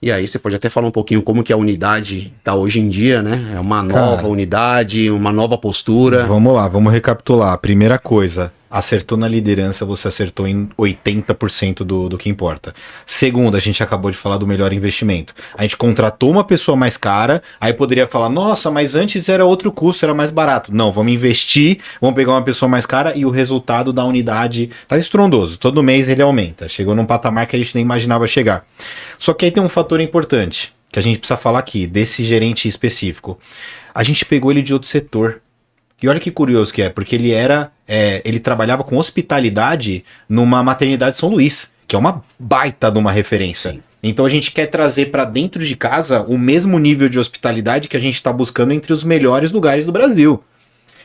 E aí você pode até falar um pouquinho como que a unidade tá hoje em dia, né? É uma nova unidade, uma nova postura. Vamos lá, vamos recapitular. Primeira coisa, acertou na liderança, você acertou em 80% do que importa. Segunda, a gente acabou de falar do melhor investimento. A gente contratou uma pessoa mais cara, aí poderia falar, nossa, mas antes era outro custo, era mais barato. Não, vamos investir, vamos pegar uma pessoa mais cara e o resultado da unidade tá estrondoso. Todo mês ele aumenta. Chegou num patamar que a gente nem imaginava chegar. Só que aí tem um fator importante, que a gente precisa falar aqui, desse gerente específico. A gente pegou ele de outro setor. E olha que curioso que é, porque ele trabalhava com hospitalidade numa maternidade São Luís, que é uma baita de uma referência. Sim. Então a gente quer trazer para dentro de casa o mesmo nível de hospitalidade que a gente está buscando entre os melhores lugares do Brasil.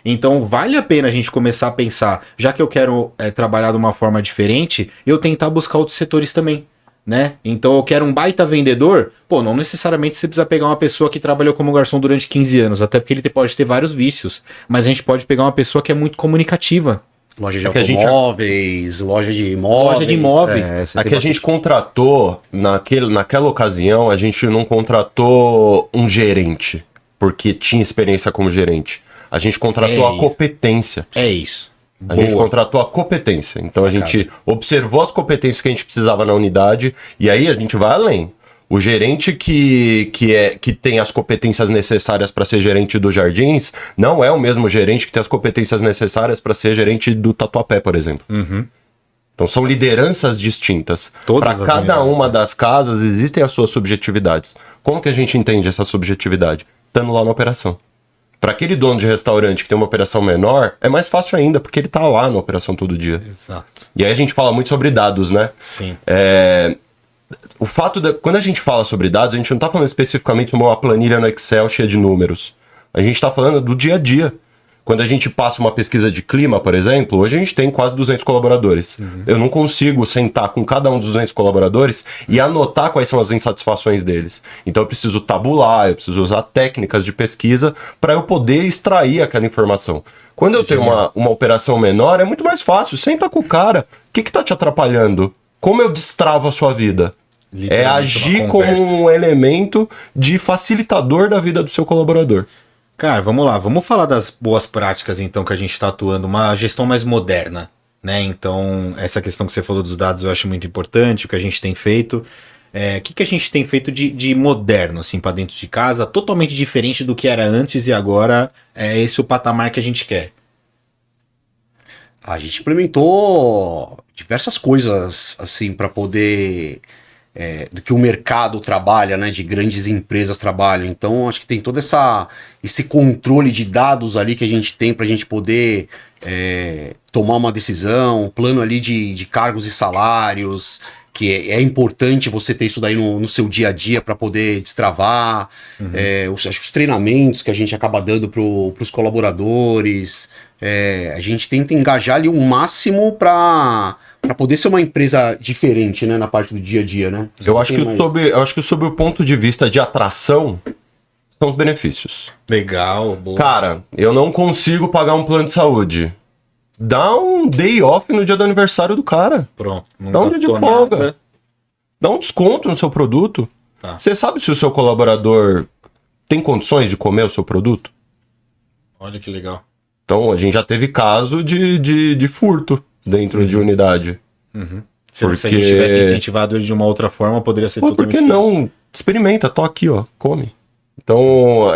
Então vale a pena a gente começar a pensar, já que eu quero trabalhar de uma forma diferente, eu tentar buscar outros setores também. Né? Então eu quero um baita vendedor, não necessariamente você precisa pegar uma pessoa que trabalhou como garçom durante 15 anos, até porque ele pode ter vários vícios, mas a gente pode pegar uma pessoa que é muito comunicativa. Loja de automóveis, loja de imóveis. A que a gente contratou, naquela ocasião, a gente não contratou um gerente, porque tinha experiência como gerente. A gente contratou a competência. É isso. A gente contratou a competência. Então a gente observou as competências que a gente precisava na unidade e aí a gente vai além. O gerente que tem as competências necessárias para ser gerente do Jardins não é o mesmo gerente que tem as competências necessárias para ser gerente do Tatuapé, por exemplo. Uhum. Então são lideranças distintas. Para cada uma das casas existem as suas subjetividades. Como que a gente entende essa subjetividade? Estando lá na operação. Para aquele dono de restaurante que tem uma operação menor, é mais fácil ainda, porque ele tá lá na operação todo dia. Exato. E aí a gente fala muito sobre dados, né? Sim. O fato quando a gente fala sobre dados, a gente não tá falando especificamente de uma planilha no Excel cheia de números. A gente tá falando do dia a dia. Quando a gente passa uma pesquisa de clima, por exemplo, hoje a gente tem quase 200 colaboradores. Uhum. Eu não consigo sentar com cada um dos 200 colaboradores e anotar quais são as insatisfações deles. Então eu preciso tabular, eu preciso usar técnicas de pesquisa para eu poder extrair aquela informação. Quando eu tenho uma operação menor, é muito mais fácil. Senta com o cara. O que tá te atrapalhando? Como eu destravo a sua vida? É agir como um elemento de facilitador da vida do seu colaborador. Cara, vamos lá, vamos falar das boas práticas então que a gente está atuando, uma gestão mais moderna, né? Então, essa questão que você falou dos dados eu acho muito importante, o que a gente tem feito. O que a gente tem feito de moderno, assim, para dentro de casa, totalmente diferente do que era antes e agora é esse o patamar que a gente quer? A gente implementou diversas coisas, assim, para poder... do que o mercado trabalha, né, de grandes empresas trabalham. Então, acho que tem todo esse controle de dados ali que a gente tem para a gente poder tomar uma decisão, um plano ali de cargos e salários, que é importante você ter isso daí no seu dia a dia para poder destravar. Uhum. Acho que os treinamentos que a gente acaba dando para os colaboradores, a gente tenta engajar ali o máximo para poder ser uma empresa diferente, né, na parte do dia a dia, né? Eu acho que sob o ponto de vista de atração, são os benefícios. Legal, boa. Cara, eu não consigo pagar um plano de saúde. Dá um day off no dia do aniversário do cara. Pronto. Dá um dia de folga. Dá um desconto no seu produto. Tá. Você sabe se o seu colaborador tem condições de comer o seu produto? Olha que legal. Então, a gente já teve caso de furto dentro de unidade. Uhum. Se a gente tivesse incentivado ele de uma outra forma, poderia ser totalmente Por que não experimenta, tô aqui, ó, come. Então,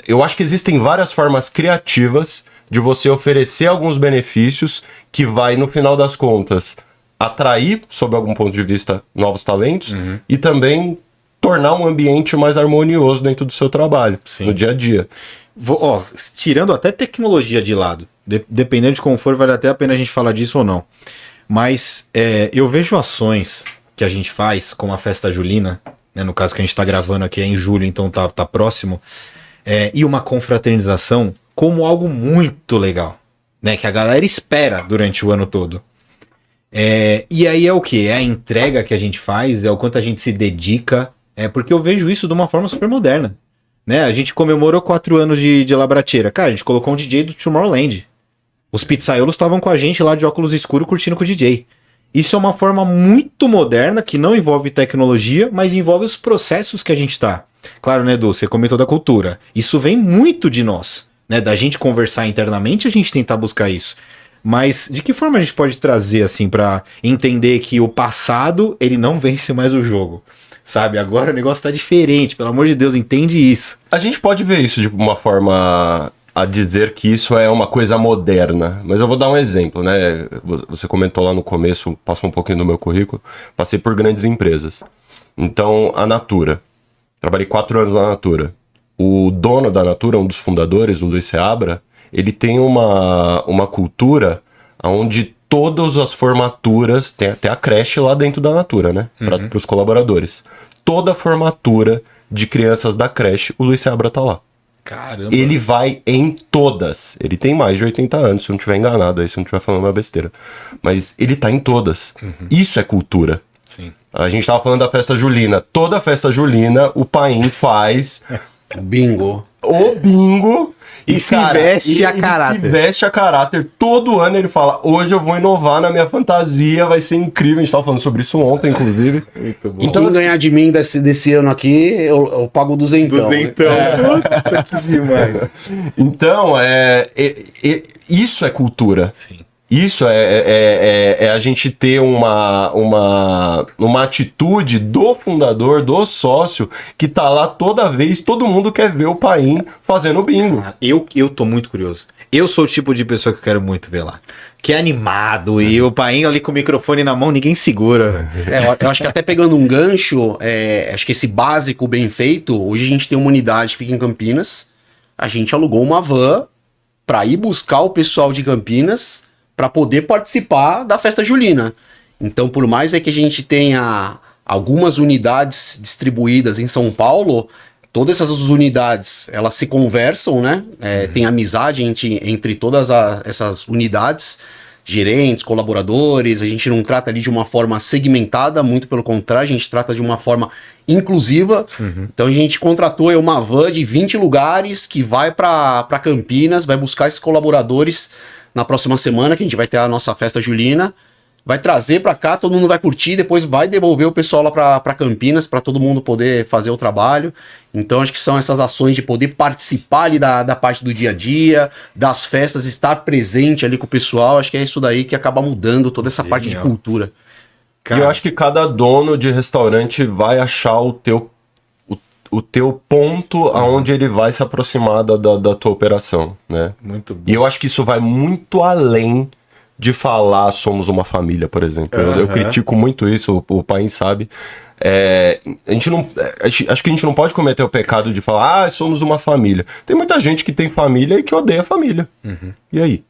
eu acho que existem várias formas criativas de você oferecer alguns benefícios que vai, no final das contas, atrair, sob algum ponto de vista, novos talentos e também tornar um ambiente mais harmonioso dentro do seu trabalho, no dia a dia. Tirando até tecnologia de lado, dependendo de como for, vale até a pena a gente falar disso ou não. Mas eu vejo ações que a gente faz, como a festa julina, né, no caso que a gente tá gravando aqui é em julho, então tá próximo, e uma confraternização como algo muito legal, né, que a galera espera durante o ano todo. E aí é o que? É a entrega que a gente faz, é o quanto a gente se dedica, porque eu vejo isso de uma forma super moderna. Né? A gente comemorou 4 anos de Labrateira. Cara, a gente colocou um DJ do Tomorrowland. Os pizzaiolos estavam com a gente lá de óculos escuros curtindo com o DJ. Isso é uma forma muito moderna que não envolve tecnologia, mas envolve os processos que a gente tá. Claro, né, Edu? Você comentou da cultura. Isso vem muito de nós, né? Da gente conversar internamente, a gente tentar buscar isso. Mas de que forma a gente pode trazer, assim, pra entender que o passado, ele não vence mais o jogo? Sabe, agora o negócio tá diferente, pelo amor de Deus, entende isso. A gente pode ver isso de uma forma a dizer que isso é uma coisa moderna, mas eu vou dar um exemplo, né? Você comentou lá no começo, passou um pouquinho do meu currículo, passei por grandes empresas. Então, a Natura, trabalhei 4 anos na Natura. O dono da Natura, um dos fundadores, o Luiz Seabra, ele tem uma cultura onde todas as formaturas, tem até a creche lá dentro da Natura, né? Para os colaboradores. Toda formatura de crianças da creche, o Luiz Seabra tá lá. Caramba. Ele vai em todas. Ele tem mais de 80 anos, se eu não estiver enganado aí, se eu não estiver falando uma besteira. Mas ele tá em todas. Isso é cultura. Sim. A gente tava falando da festa julina. Toda festa julina, o Paim faz Bingo. o bingo. E se veste a caráter. Se veste a caráter. Todo ano ele fala, hoje eu vou inovar na minha fantasia, vai ser incrível. A gente tava falando sobre isso ontem, inclusive. Muito bom. E quem ganhar de mim desse ano aqui, eu pago duzentão. Que demais. Então, isso é cultura. Sim. Isso é a gente ter uma atitude do fundador, do sócio, que tá lá toda vez, todo mundo quer ver o Paim fazendo bingo. Eu tô muito curioso. Eu sou o tipo de pessoa que eu quero muito ver lá. Que é animado e o Paim ali com o microfone na mão, ninguém segura. Eu acho que até pegando um gancho, acho que esse básico bem feito, hoje a gente tem uma unidade que fica em Campinas, a gente alugou uma van para ir buscar o pessoal de Campinas para poder participar da festa julina. Então, por mais que a gente tenha algumas unidades distribuídas em São Paulo, todas essas unidades, elas se conversam, né? Tem amizade entre todas essas unidades, gerentes, colaboradores, a gente não trata ali de uma forma segmentada, muito pelo contrário, a gente trata de uma forma inclusiva. Então a gente contratou uma van de 20 lugares que vai para Campinas, vai buscar esses colaboradores na próxima semana, que a gente vai ter a nossa festa julina, vai trazer para cá, todo mundo vai curtir, depois vai devolver o pessoal lá para Campinas, para todo mundo poder fazer o trabalho. Então acho que são essas ações de poder participar ali da parte do dia a dia, das festas, estar presente ali com o pessoal, acho que é isso daí que acaba mudando toda essa parte de cultura. E eu acho que cada dono de restaurante vai achar o teu ponto aonde ele vai se aproximar da tua operação, né? Muito bom. E eu acho que isso vai muito além de falar somos uma família, por exemplo. Eu critico muito isso, o Paim sabe. Acho que a gente não pode cometer o pecado de falar, somos uma família. Tem muita gente que tem família e que odeia a família. E aí?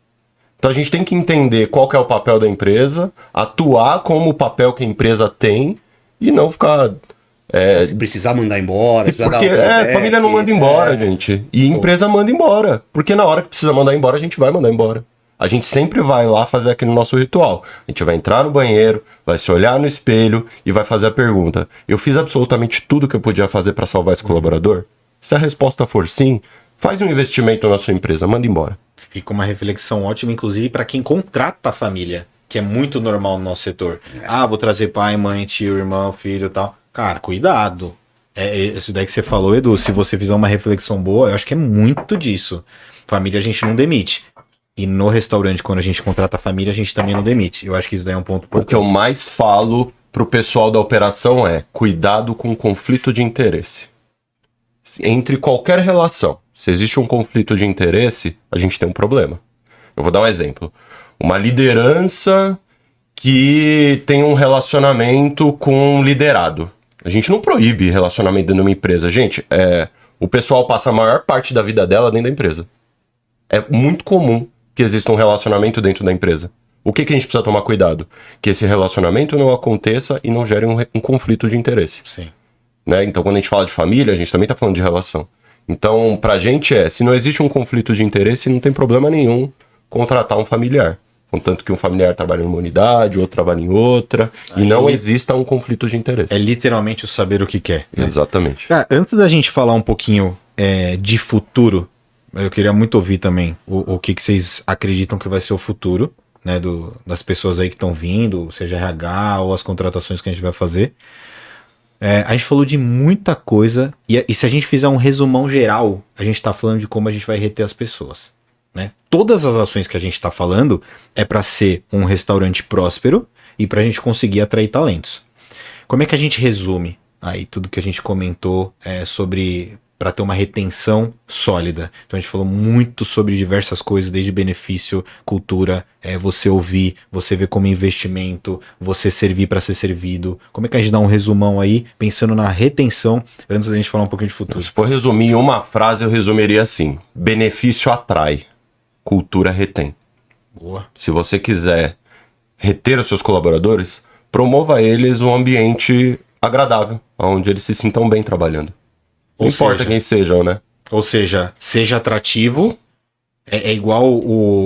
Então a gente tem que entender qual que é o papel da empresa, atuar como o papel que a empresa tem e não ficar... Se precisar mandar embora, porque família não manda embora, gente. E empresa manda embora. Porque na hora que precisa mandar embora, a gente vai mandar embora. A gente sempre vai lá fazer aquele nosso ritual. A gente vai entrar no banheiro, vai se olhar no espelho e vai fazer a pergunta. Eu fiz absolutamente tudo que eu podia fazer para salvar esse colaborador? Se a resposta for sim, faz um investimento na sua empresa, manda embora. Fica uma reflexão ótima, inclusive, para quem contrata a família, que é muito normal no nosso setor. Vou trazer pai, mãe, tio, irmão, filho e tal. Cara, cuidado. Isso daí que você falou, Edu, se você fizer uma reflexão boa, eu acho que é muito disso. Família a gente não demite. E no restaurante, quando a gente contrata a família, a gente também não demite. Eu acho que isso daí é um ponto importante. O que eu mais falo para o pessoal da operação é cuidado com conflito de interesse. Entre qualquer relação, se existe um conflito de interesse, a gente tem um problema. Eu vou dar um exemplo. Uma liderança que tem um relacionamento com um liderado. A gente não proíbe relacionamento dentro de uma empresa. Gente, o pessoal passa a maior parte da vida dela dentro da empresa. É muito comum que exista um relacionamento dentro da empresa. O que a gente precisa tomar cuidado? Que esse relacionamento não aconteça e não gere um conflito de interesse. Sim. Né? Então, quando a gente fala de família, a gente também está falando de relação. Então, pra gente se não existe um conflito de interesse, não tem problema nenhum contratar um familiar. Contanto que um familiar trabalha em uma unidade, outro trabalha em outra, e não exista um conflito de interesse. É literalmente o saber o que quer. Né? Exatamente. Antes da gente falar um pouquinho de futuro, eu queria muito ouvir também o que vocês acreditam que vai ser o futuro, né, das pessoas aí que estão vindo, seja RH ou as contratações que a gente vai fazer. A gente falou de muita coisa, e se a gente fizer um resumão geral, a gente está falando de como a gente vai reter as pessoas. Né? Todas as ações que a gente está falando é para ser um restaurante próspero e para a gente conseguir atrair talentos. Como é que a gente resume aí tudo que a gente comentou sobre para ter uma retenção sólida? Então a gente falou muito sobre diversas coisas, desde benefício, cultura, você ouvir, você ver como investimento, você servir para ser servido. Como é que a gente dá um resumão aí, pensando na retenção, antes da gente falar um pouquinho de futuro? Se for resumir em uma frase, eu resumiria assim: benefício atrai, cultura retém. Boa. Se você quiser reter os seus colaboradores, promova eles um ambiente agradável, onde eles se sintam bem trabalhando. Não importa quem sejam, né? Ou seja, seja atrativo, é igual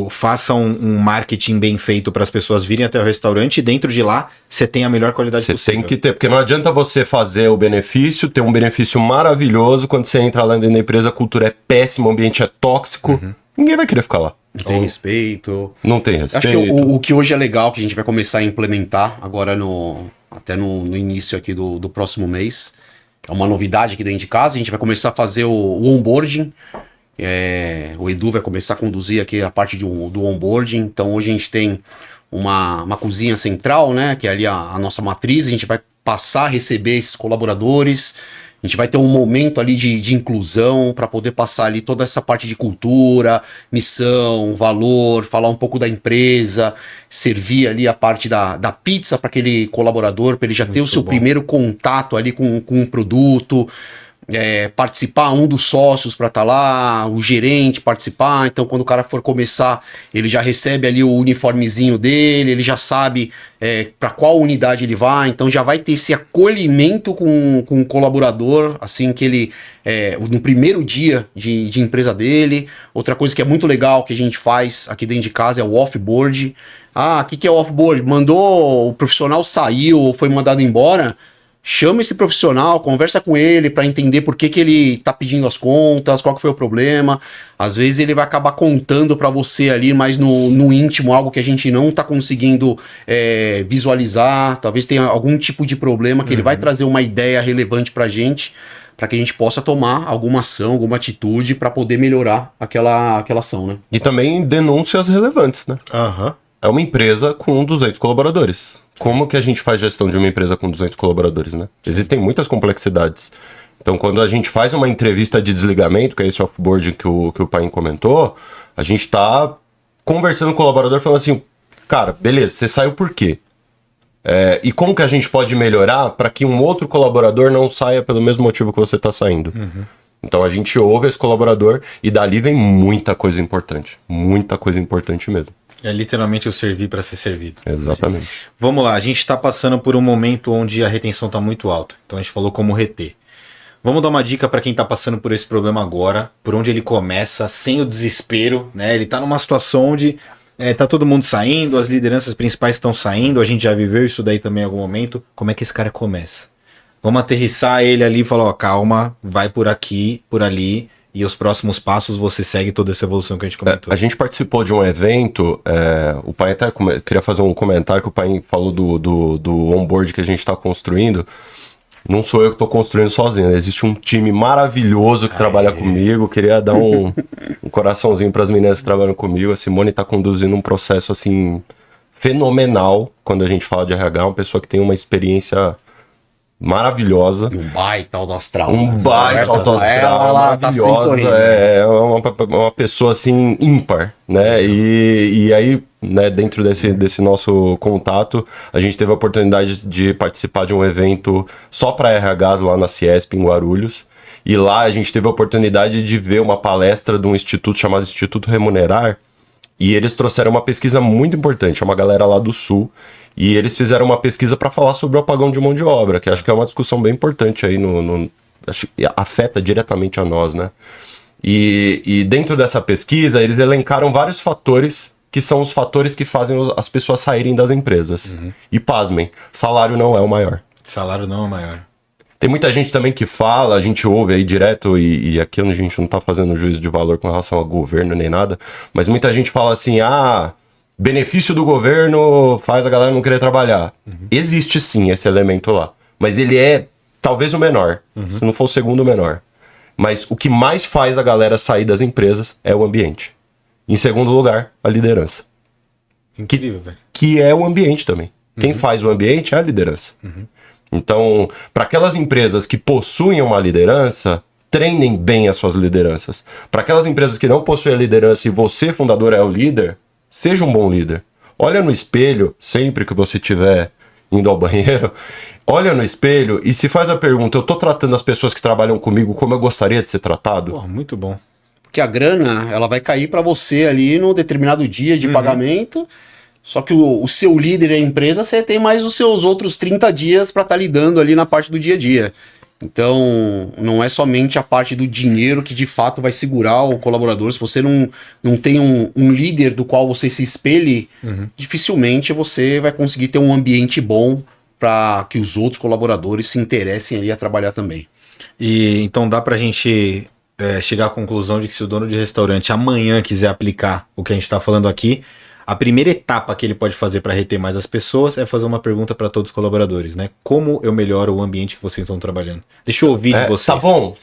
faça um marketing bem feito para as pessoas virem até o restaurante e dentro de lá você tem a melhor qualidade possível. Você tem que ter, porque não adianta você fazer o benefício, ter um benefício maravilhoso, quando você entra lá dentro da empresa, a cultura é péssima, o ambiente é tóxico, ninguém vai querer ficar lá. Não tem respeito. Não tem respeito. Acho que o que hoje é legal, que a gente vai começar a implementar agora até no início aqui do próximo mês, é uma novidade aqui dentro de casa, a gente vai começar a fazer o onboarding. O Edu vai começar a conduzir aqui a parte do onboarding. Então hoje a gente tem uma cozinha central, né, que é ali a nossa matriz. A gente vai passar a receber esses colaboradores. A gente vai ter um momento ali de inclusão para poder passar ali toda essa parte de cultura, missão, valor, falar um pouco da empresa, servir ali a parte da pizza para aquele colaborador, para ele já ter o seu primeiro contato ali com o produto. Participar, um dos sócios para estar lá, o gerente participar. Então quando o cara for começar, ele já recebe ali o uniformezinho dele, ele já sabe para qual unidade ele vai, então já vai ter esse acolhimento com o colaborador, assim que ele no primeiro dia de empresa dele. Outra coisa que é muito legal que a gente faz aqui dentro de casa é o off-board. O que é o off-board? Mandou, o profissional saiu ou foi mandado embora, chama esse profissional, conversa com ele para entender por que ele tá pedindo as contas, qual que foi o problema. Às vezes ele vai acabar contando para você ali, mas no íntimo, algo que a gente não tá conseguindo visualizar. Talvez tenha algum tipo de problema que ele vai trazer uma ideia relevante pra gente, para que a gente possa tomar alguma ação, alguma atitude para poder melhorar aquela ação, né? E também denúncias relevantes, né? É uma empresa com 200 colaboradores. Como que a gente faz gestão de uma empresa com 200 colaboradores, né? Existem muitas complexidades. Então, quando a gente faz uma entrevista de desligamento, que é esse off-board que o Paim comentou, a gente tá conversando com o colaborador, falando assim, cara, beleza, você saiu por quê? E como que a gente pode melhorar para que um outro colaborador não saia pelo mesmo motivo que você tá saindo? Então, a gente ouve esse colaborador e dali vem muita coisa importante mesmo. É literalmente o servir para ser servido. Exatamente. Vamos lá, a gente está passando por um momento onde a retenção está muito alta. Então a gente falou como reter. Vamos dar uma dica para quem está passando por esse problema agora, por onde ele começa, sem o desespero, né? Ele está numa situação onde tá todo mundo saindo, as lideranças principais estão saindo, a gente já viveu isso daí também em algum momento. Como é que esse cara começa? Vamos aterrissar ele ali e falar, calma, vai por aqui, por ali. E os próximos passos você segue toda essa evolução que a gente comentou. A gente participou de um evento, o Paim até queria fazer um comentário que o Paim falou do onboard que a gente está construindo. Não sou eu que estou construindo sozinho, existe um time maravilhoso que trabalha comigo. Queria dar um coraçãozinho para as meninas que trabalham comigo. A Simone está conduzindo um processo assim fenomenal quando a gente fala de RH, uma pessoa que tem uma experiência maravilhosa. Um baita alto astral. Um baita alto astral, maravilhosa. É uma pessoa, assim, ímpar, né? E aí, né, dentro desse nosso contato, a gente teve a oportunidade de participar de um evento só para RHs lá na Ciesp, em Guarulhos. E lá a gente teve a oportunidade de ver uma palestra de um instituto chamado Instituto Remunerar. E eles trouxeram uma pesquisa muito importante, é uma galera lá do Sul. E eles fizeram uma pesquisa para falar sobre o apagão de mão de obra, que acho que é uma discussão bem importante aí, acho que afeta diretamente a nós, né? E dentro dessa pesquisa, eles elencaram vários fatores que são os fatores que fazem as pessoas saírem das empresas. E pasmem, salário não é o maior. Salário não é o maior. Tem muita gente também que fala, a gente ouve aí direto, e aqui a gente não tá fazendo juízo de valor com relação ao governo nem nada, mas muita gente fala assim, benefício do governo faz a galera não querer trabalhar. Existe sim esse elemento lá, mas ele é talvez o menor, se não for o segundo menor. Mas o que mais faz a galera sair das empresas é o ambiente. Em segundo lugar, a liderança. Incrível, velho. Que é o ambiente também. Quem faz o ambiente é a liderança. Então, para aquelas empresas que possuem uma liderança, treinem bem as suas lideranças. Para aquelas empresas que não possuem a liderança e você, fundador, é o líder, seja um bom líder. Olha no espelho, sempre que você estiver indo ao banheiro, olha no espelho e se faz a pergunta, eu tô tratando as pessoas que trabalham comigo como eu gostaria de ser tratado? Porra, muito bom. Porque a grana, ela vai cair para você ali no determinado dia de pagamento. Só que o seu líder e a empresa, você tem mais os seus outros 30 dias para estar lidando ali na parte do dia a dia. Então, não é somente a parte do dinheiro que de fato vai segurar o colaborador. Se você não tem um líder do qual você se espelhe, dificilmente você vai conseguir ter um ambiente bom para que os outros colaboradores se interessem ali a trabalhar também. E então dá pra gente chegar à conclusão de que se o dono de restaurante amanhã quiser aplicar o que a gente tá falando aqui, a primeira etapa que ele pode fazer para reter mais as pessoas é fazer uma pergunta para todos os colaboradores, né? Como eu melhoro o ambiente que vocês estão trabalhando? Deixa eu ouvir de vocês. Tá bom.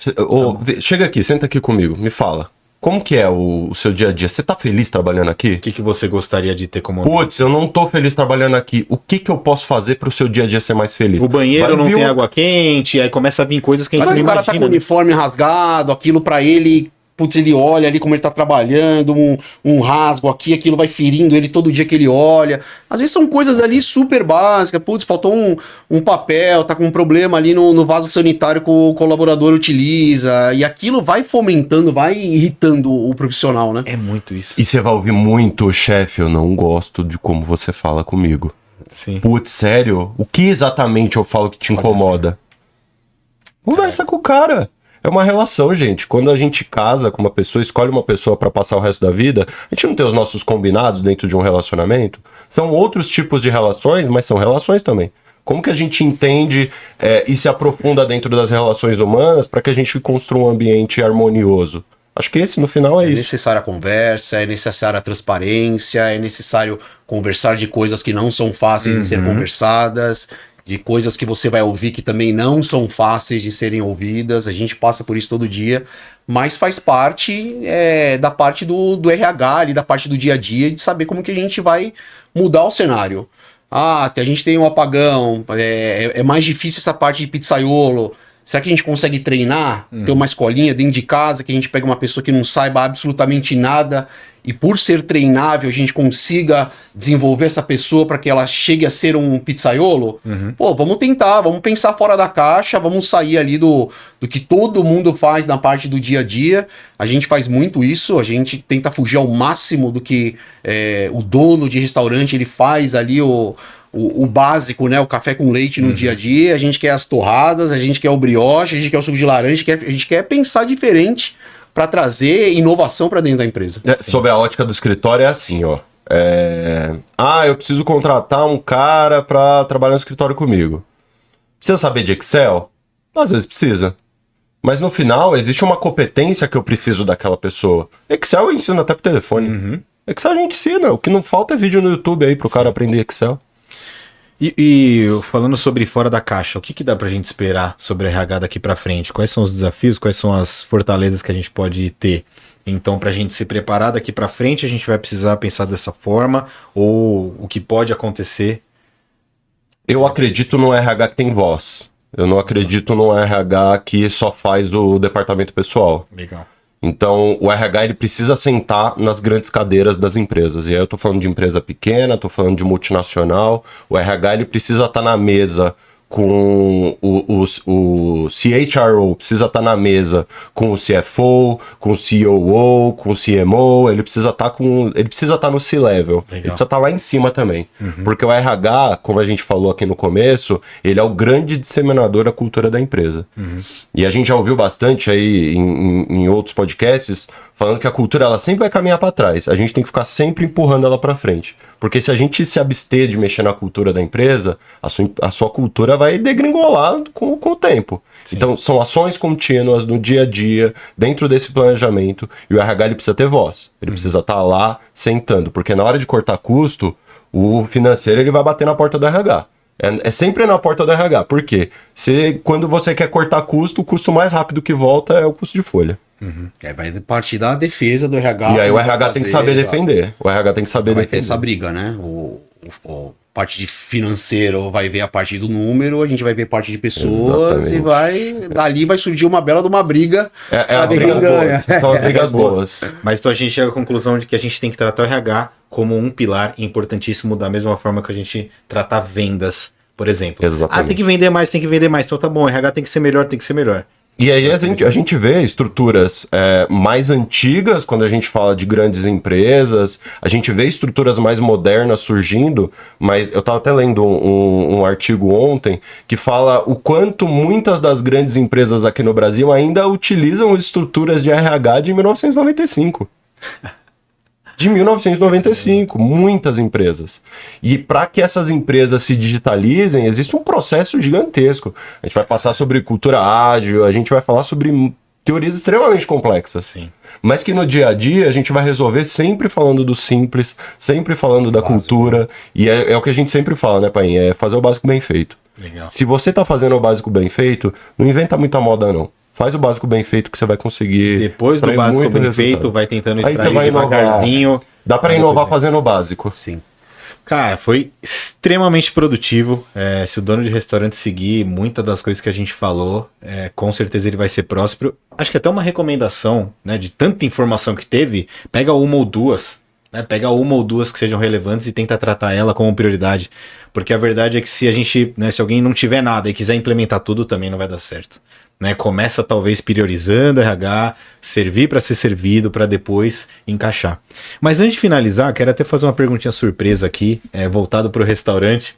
Chega aqui, senta aqui comigo, me fala. Como que é o seu dia a dia? Você tá feliz trabalhando aqui? O que você gostaria de ter como... Putz, eu não tô feliz trabalhando aqui. O que eu posso fazer pro seu dia a dia ser mais feliz? O banheiro não tem água quente, aí começa a vir coisas que a gente não imagina. O cara tá com o uniforme rasgado, aquilo pra ele... Putz, ele olha ali como ele tá trabalhando, um rasgo aqui, aquilo vai ferindo ele todo dia que ele olha. Às vezes são coisas ali super básicas. Putz, faltou um papel, tá com um problema ali no vaso sanitário que o colaborador utiliza. E aquilo vai fomentando, vai irritando o profissional, né? É muito isso. E você vai ouvir muito, chefe, eu não gosto de como você fala comigo. Sim. Putz, sério? O que exatamente eu falo que te incomoda? Conversa com o cara. É uma relação, gente. Quando a gente casa com uma pessoa, escolhe uma pessoa pra passar o resto da vida, a gente não tem os nossos combinados dentro de um relacionamento. São outros tipos de relações, mas são relações também. Como que a gente entende e se aprofunda dentro das relações humanas para que a gente construa um ambiente harmonioso? Acho que esse, no final, é isso. É necessária a conversa, é necessária a transparência, é necessário conversar de coisas que não são fáceis de ser conversadas, de coisas que você vai ouvir que também não são fáceis de serem ouvidas. A gente passa por isso todo dia, mas faz parte da parte do RH, ali, da parte do dia a dia, de saber como que a gente vai mudar o cenário. A gente tem um apagão, é mais difícil essa parte de pizzaiolo. Será que a gente consegue treinar? Ter uma escolinha dentro de casa, que a gente pega uma pessoa que não saiba absolutamente nada e por ser treinável a gente consiga desenvolver essa pessoa para que ela chegue a ser um pizzaiolo? Pô, vamos tentar, vamos pensar fora da caixa, vamos sair ali do que todo mundo faz na parte do dia a dia. A gente faz muito isso, a gente tenta fugir ao máximo do que o dono de restaurante ele faz ali, o básico, né? O café com leite no dia a dia. A gente quer as torradas, a gente quer o brioche, a gente quer o suco de laranja, a gente quer pensar diferente para trazer inovação para dentro da empresa. Sobre a ótica do escritório é assim, ó. Eu preciso contratar um cara para trabalhar no escritório comigo. Precisa saber de Excel? Às vezes precisa. Mas no final, existe uma competência que eu preciso daquela pessoa. Excel eu ensino até pro telefone. Excel a gente ensina. O que não falta é vídeo no YouTube aí pro cara aprender Excel. E falando sobre fora da caixa, o que dá pra gente esperar sobre a RH daqui pra frente? Quais são os desafios, quais são as fortalezas que a gente pode ter Então, pra gente se preparar daqui pra frente, a gente vai precisar pensar dessa forma, ou o que pode acontecer. Eu acredito no RH que tem voz. Eu não acredito no RH que só faz o departamento pessoal. Legal. Então, o RH ele precisa sentar nas grandes cadeiras das empresas. E aí eu tô falando de empresa pequena, tô falando de multinacional. O RH ele precisa estar na mesa com o CHRO, precisa estar na mesa com o CFO, com o COO, com o CMO, ele precisa estar no C-level, ele precisa estar lá em cima também. Porque o RH, como a gente falou aqui no começo, ele é o grande disseminador da cultura da empresa. E a gente já ouviu bastante aí em outros podcasts falando que a cultura ela sempre vai caminhar para trás. A gente tem que ficar sempre empurrando ela para frente. Porque se a gente se abster de mexer na cultura da empresa, a sua cultura vai degringolar com o tempo. Sim. Então, são ações contínuas no dia a dia, dentro desse planejamento, e o RH ele precisa ter voz. Ele precisa estar lá sentando, porque na hora de cortar custo, o financeiro ele vai bater na porta do RH. É sempre na porta do RH. Por quê? Quando você quer cortar custo, o custo mais rápido que volta é o custo de folha. Vai partir da defesa do RH. E aí o RH tem que saber defender. O RH tem que saber vai defender. Ter essa briga, né? Parte de financeiro vai ver a parte do número, a gente vai ver parte de pessoas. Exatamente. E dali vai surgir uma bela de uma briga. As brigas boas. São as brigas boas. Mas então a gente chega à conclusão de que a gente tem que tratar o RH como um pilar importantíssimo, da mesma forma que a gente tratar vendas, por exemplo. Exatamente. Tem que vender mais, tem que vender mais. Então tá bom, o RH tem que ser melhor, tem que ser melhor. E aí a gente vê estruturas mais antigas, quando a gente fala de grandes empresas, a gente vê estruturas mais modernas surgindo, mas eu estava até lendo um artigo ontem que fala o quanto muitas das grandes empresas aqui no Brasil ainda utilizam estruturas de RH de 1995. De 1995, muitas empresas. E para que essas empresas se digitalizem, existe um processo gigantesco. A gente vai passar sobre cultura ágil, a gente vai falar sobre teorias extremamente complexas. Sim. Mas que no dia a dia a gente vai resolver sempre falando do simples, sempre falando da cultura. E é o que a gente sempre fala, né, Paim? É fazer o básico bem feito. Legal. Se você tá fazendo o básico bem feito, não inventa muita moda, não. Faz o básico bem feito que você vai conseguir. Depois do básico bem feito, vai tentando extrair devagarzinho. Dá para inovar fazendo o básico. Sim. Cara, foi extremamente produtivo. Se o dono de restaurante seguir muitas das coisas que a gente falou, com certeza ele vai ser próspero. Acho que até uma recomendação, né, de tanta informação que teve, pega uma ou duas, né, pega uma ou duas que sejam relevantes e tenta tratar ela como prioridade. Porque a verdade é que se a gente, né, se alguém não tiver nada e quiser implementar tudo, também não vai dar certo. Né, começa talvez priorizando o RH, servir para ser servido, para depois encaixar. Mas antes de finalizar, quero até fazer uma perguntinha surpresa aqui, voltado para o restaurante.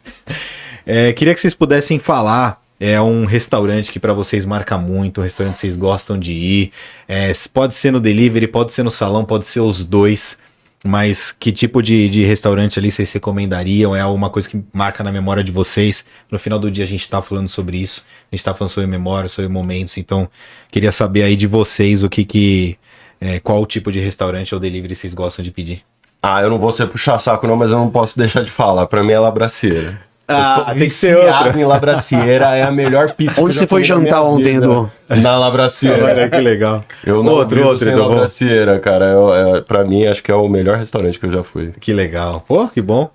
Queria que vocês pudessem falar um restaurante que para vocês marca muito, um restaurante que vocês gostam de ir. Pode ser no delivery, pode ser no salão, pode ser os dois. Mas que tipo de restaurante ali vocês recomendariam? É alguma coisa que marca na memória de vocês? No final do dia a gente tá falando sobre isso. A gente tá falando sobre memória, sobre momentos. Então, queria saber aí de vocês qual o tipo de restaurante ou delivery vocês gostam de pedir. Eu não vou ser puxar saco não, mas eu não posso deixar de falar. Pra mim é Labracieira. Tem que ser outra. Em Labracieira, é a melhor pizza. Onde você foi jantar ontem, Edu? Na Labracieira. Olha que legal. Eu não vivo sem Labracieira, cara. Pra mim, acho que é o melhor restaurante que eu já fui. Que legal. Pô, que bom.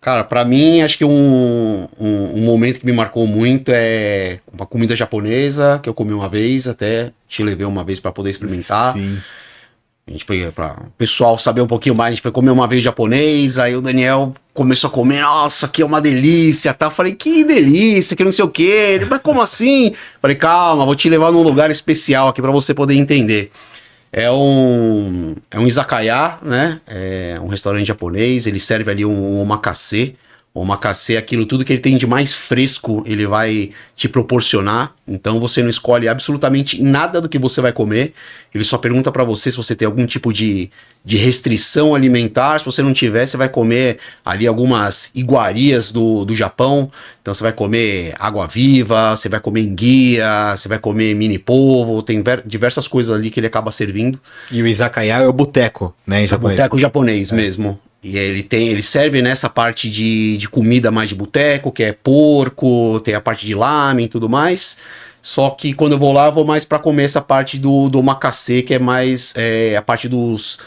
Cara, pra mim, acho que um momento que me marcou muito é uma comida japonesa, que eu comi uma vez, até te levei uma vez pra poder experimentar. Sim. A gente foi pra o pessoal saber um pouquinho mais, a gente foi comer uma vez japonês, aí o Daniel começou a comer, nossa, aqui é uma delícia, tá? Eu falei, que delícia, que não sei o quê. Ele, mas como assim? Falei, calma, vou te levar num lugar especial aqui pra você poder entender. É um izakaya, né? É um restaurante japonês, ele serve ali um omakase. O omakase é aquilo, tudo que ele tem de mais fresco, ele vai te proporcionar. Então você não escolhe absolutamente nada do que você vai comer. Ele só pergunta pra você se você tem algum tipo de restrição alimentar. Se você não tiver, você vai comer ali algumas iguarias do Japão. Então você vai comer água-viva, você vai comer enguia, você vai comer mini polvo. Tem diversas coisas ali que ele acaba servindo. E o izakaya é o boteco, né, em japonês? Boteco japonês mesmo. E ele serve nessa parte de comida mais de boteco, que é porco, tem a parte de lamen e tudo mais. Só que quando eu vou lá, eu vou mais para comer essa parte do macacê, que é mais a parte dos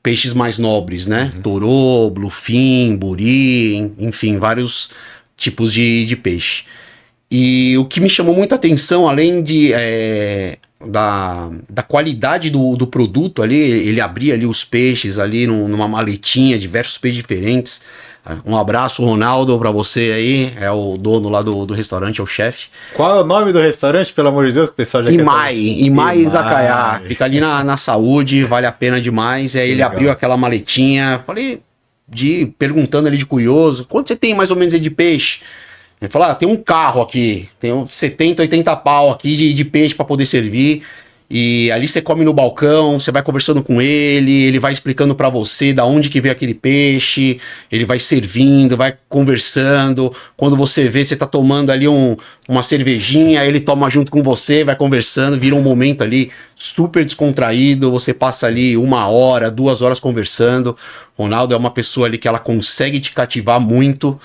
peixes mais nobres, né? Torô, bluefin, buri, enfim, vários tipos de peixe. E o que me chamou muita atenção, além da qualidade do produto ali, ele abria ali os peixes ali numa maletinha, diversos peixes diferentes. Um abraço, Ronaldo, pra você aí, é o dono lá do restaurante, é o chefe. Qual é o nome do restaurante, pelo amor de Deus, que o pessoal já Imai Izakaya, fica ali na Saúde, vale a pena demais. Aí ele Legal. abriu aquela maletinha, falei, perguntando ali de curioso, quanto você tem mais ou menos aí de peixe? Ele falou, tem um carro aqui, tem uns 70, 80 pau aqui de peixe pra poder servir. E ali você come no balcão, você vai conversando com ele vai explicando pra você da onde que veio aquele peixe, ele vai servindo, vai conversando. Quando você vê, você tá tomando ali uma cervejinha, ele toma junto com você, vai conversando, vira um momento ali super descontraído, você passa ali 1 hora, 2 horas conversando. Ronaldo é uma pessoa ali que ela consegue te cativar muito,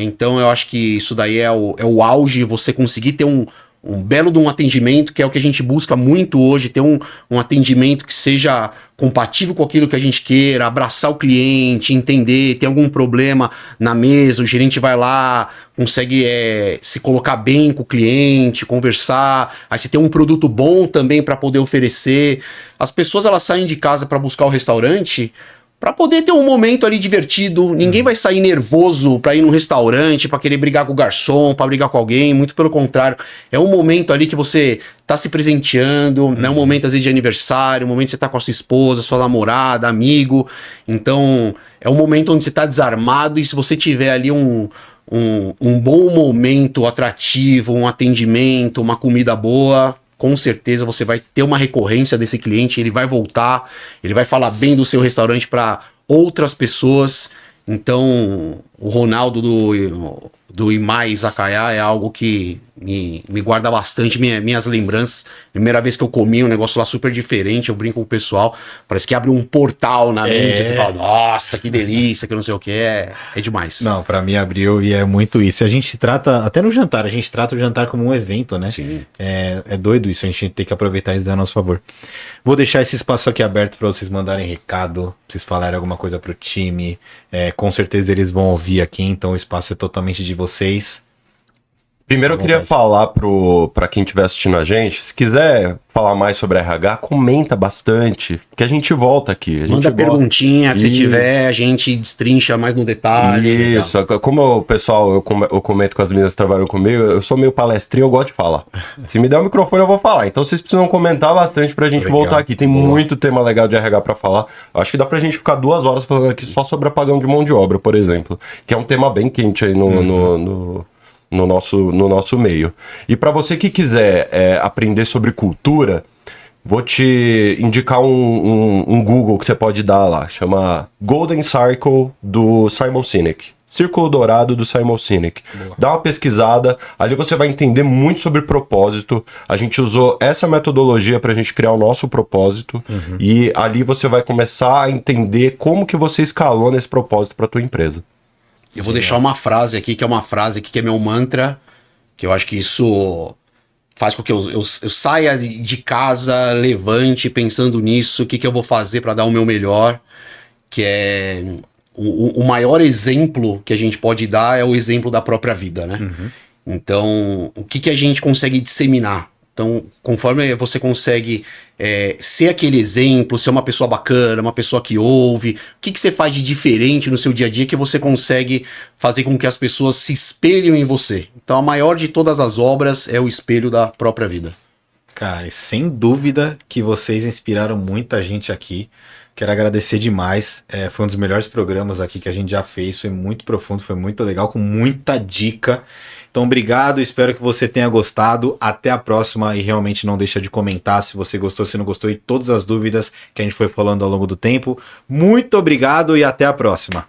então eu acho que isso daí é o auge, você conseguir ter um belo de um atendimento, que é o que a gente busca muito hoje, ter um atendimento que seja compatível com aquilo que a gente queira, abraçar o cliente, entender, tem algum problema na mesa, o gerente vai lá, consegue se colocar bem com o cliente, conversar, aí você tem um produto bom também para poder oferecer. As pessoas, elas saem de casa para buscar o restaurante para poder ter um momento ali divertido. Ninguém vai sair nervoso para ir num restaurante, para querer brigar com o garçom, para brigar com alguém, muito pelo contrário. É um momento ali que você tá se presenteando, né? Um momento às vezes de aniversário, um momento que você tá com a sua esposa, sua namorada, amigo. Então, é um momento onde você tá desarmado, e se você tiver ali um bom momento atrativo, um atendimento, uma comida boa, com certeza você vai ter uma recorrência desse cliente, ele vai voltar, ele vai falar bem do seu restaurante para outras pessoas. Então, o Ronaldo do Imai Izakaya é algo que me guarda bastante minhas lembranças. Primeira vez que eu comi um negócio lá super diferente, eu brinco com o pessoal, parece que abre um portal na mente, você fala, nossa, que delícia, que não sei o que, é demais. Não, pra mim abriu, e é muito isso. A gente trata, até no jantar, a gente trata o jantar como um evento, né? Sim. É doido isso, a gente tem que aproveitar isso a nosso favor. Vou deixar esse espaço aqui aberto pra vocês mandarem recado, pra vocês falarem alguma coisa pro time. Com certeza eles vão ouvir aqui, então o espaço é totalmente de vocês. Primeiro eu queria falar pra quem estiver assistindo a gente, se quiser falar mais sobre RH, comenta bastante, que a gente volta aqui. A gente Manda perguntinha que você tiver, a gente destrincha mais no detalhe. Isso, como o pessoal, eu comento com as meninas que trabalham comigo, eu sou meio palestrinho, eu gosto de falar. Se me der o microfone eu vou falar, então vocês precisam comentar bastante pra gente voltar aqui. Tem muito tema legal de RH pra falar. Acho que dá pra gente ficar 2 horas falando aqui só sobre apagão de mão de obra, por exemplo, que é um tema bem quente aí no nosso meio. E para você que quiser aprender sobre cultura, vou te indicar um Google que você pode dar lá, chama Golden Circle do Simon Sinek. Círculo Dourado do Simon Sinek. Boa. Dá uma pesquisada, ali você vai entender muito sobre propósito. A gente usou essa metodologia para a gente criar o nosso propósito, e ali você vai começar a entender como que você escalou nesse propósito para tua empresa. Eu vou deixar uma frase aqui, que é uma frase que é meu mantra, que eu acho que isso faz com que eu saia de casa, levante, pensando nisso, o que eu vou fazer para dar o meu melhor, que é o maior exemplo que a gente pode dar é o exemplo da própria vida, né? Então, o que a gente consegue disseminar? Então, conforme você consegue ser aquele exemplo, ser uma pessoa bacana, uma pessoa que ouve, o que você faz de diferente no seu dia a dia que você consegue fazer com que as pessoas se espelhem em você? Então, a maior de todas as obras é o espelho da própria vida. Cara, sem dúvida que vocês inspiraram muita gente aqui. Quero agradecer demais. Foi um dos melhores programas aqui que a gente já fez. Foi muito profundo, foi muito legal, com muita dica. Então, obrigado. Espero que você tenha gostado. Até a próxima. E realmente não deixa de comentar se você gostou, se não gostou, e todas as dúvidas que a gente foi falando ao longo do tempo. Muito obrigado e até a próxima.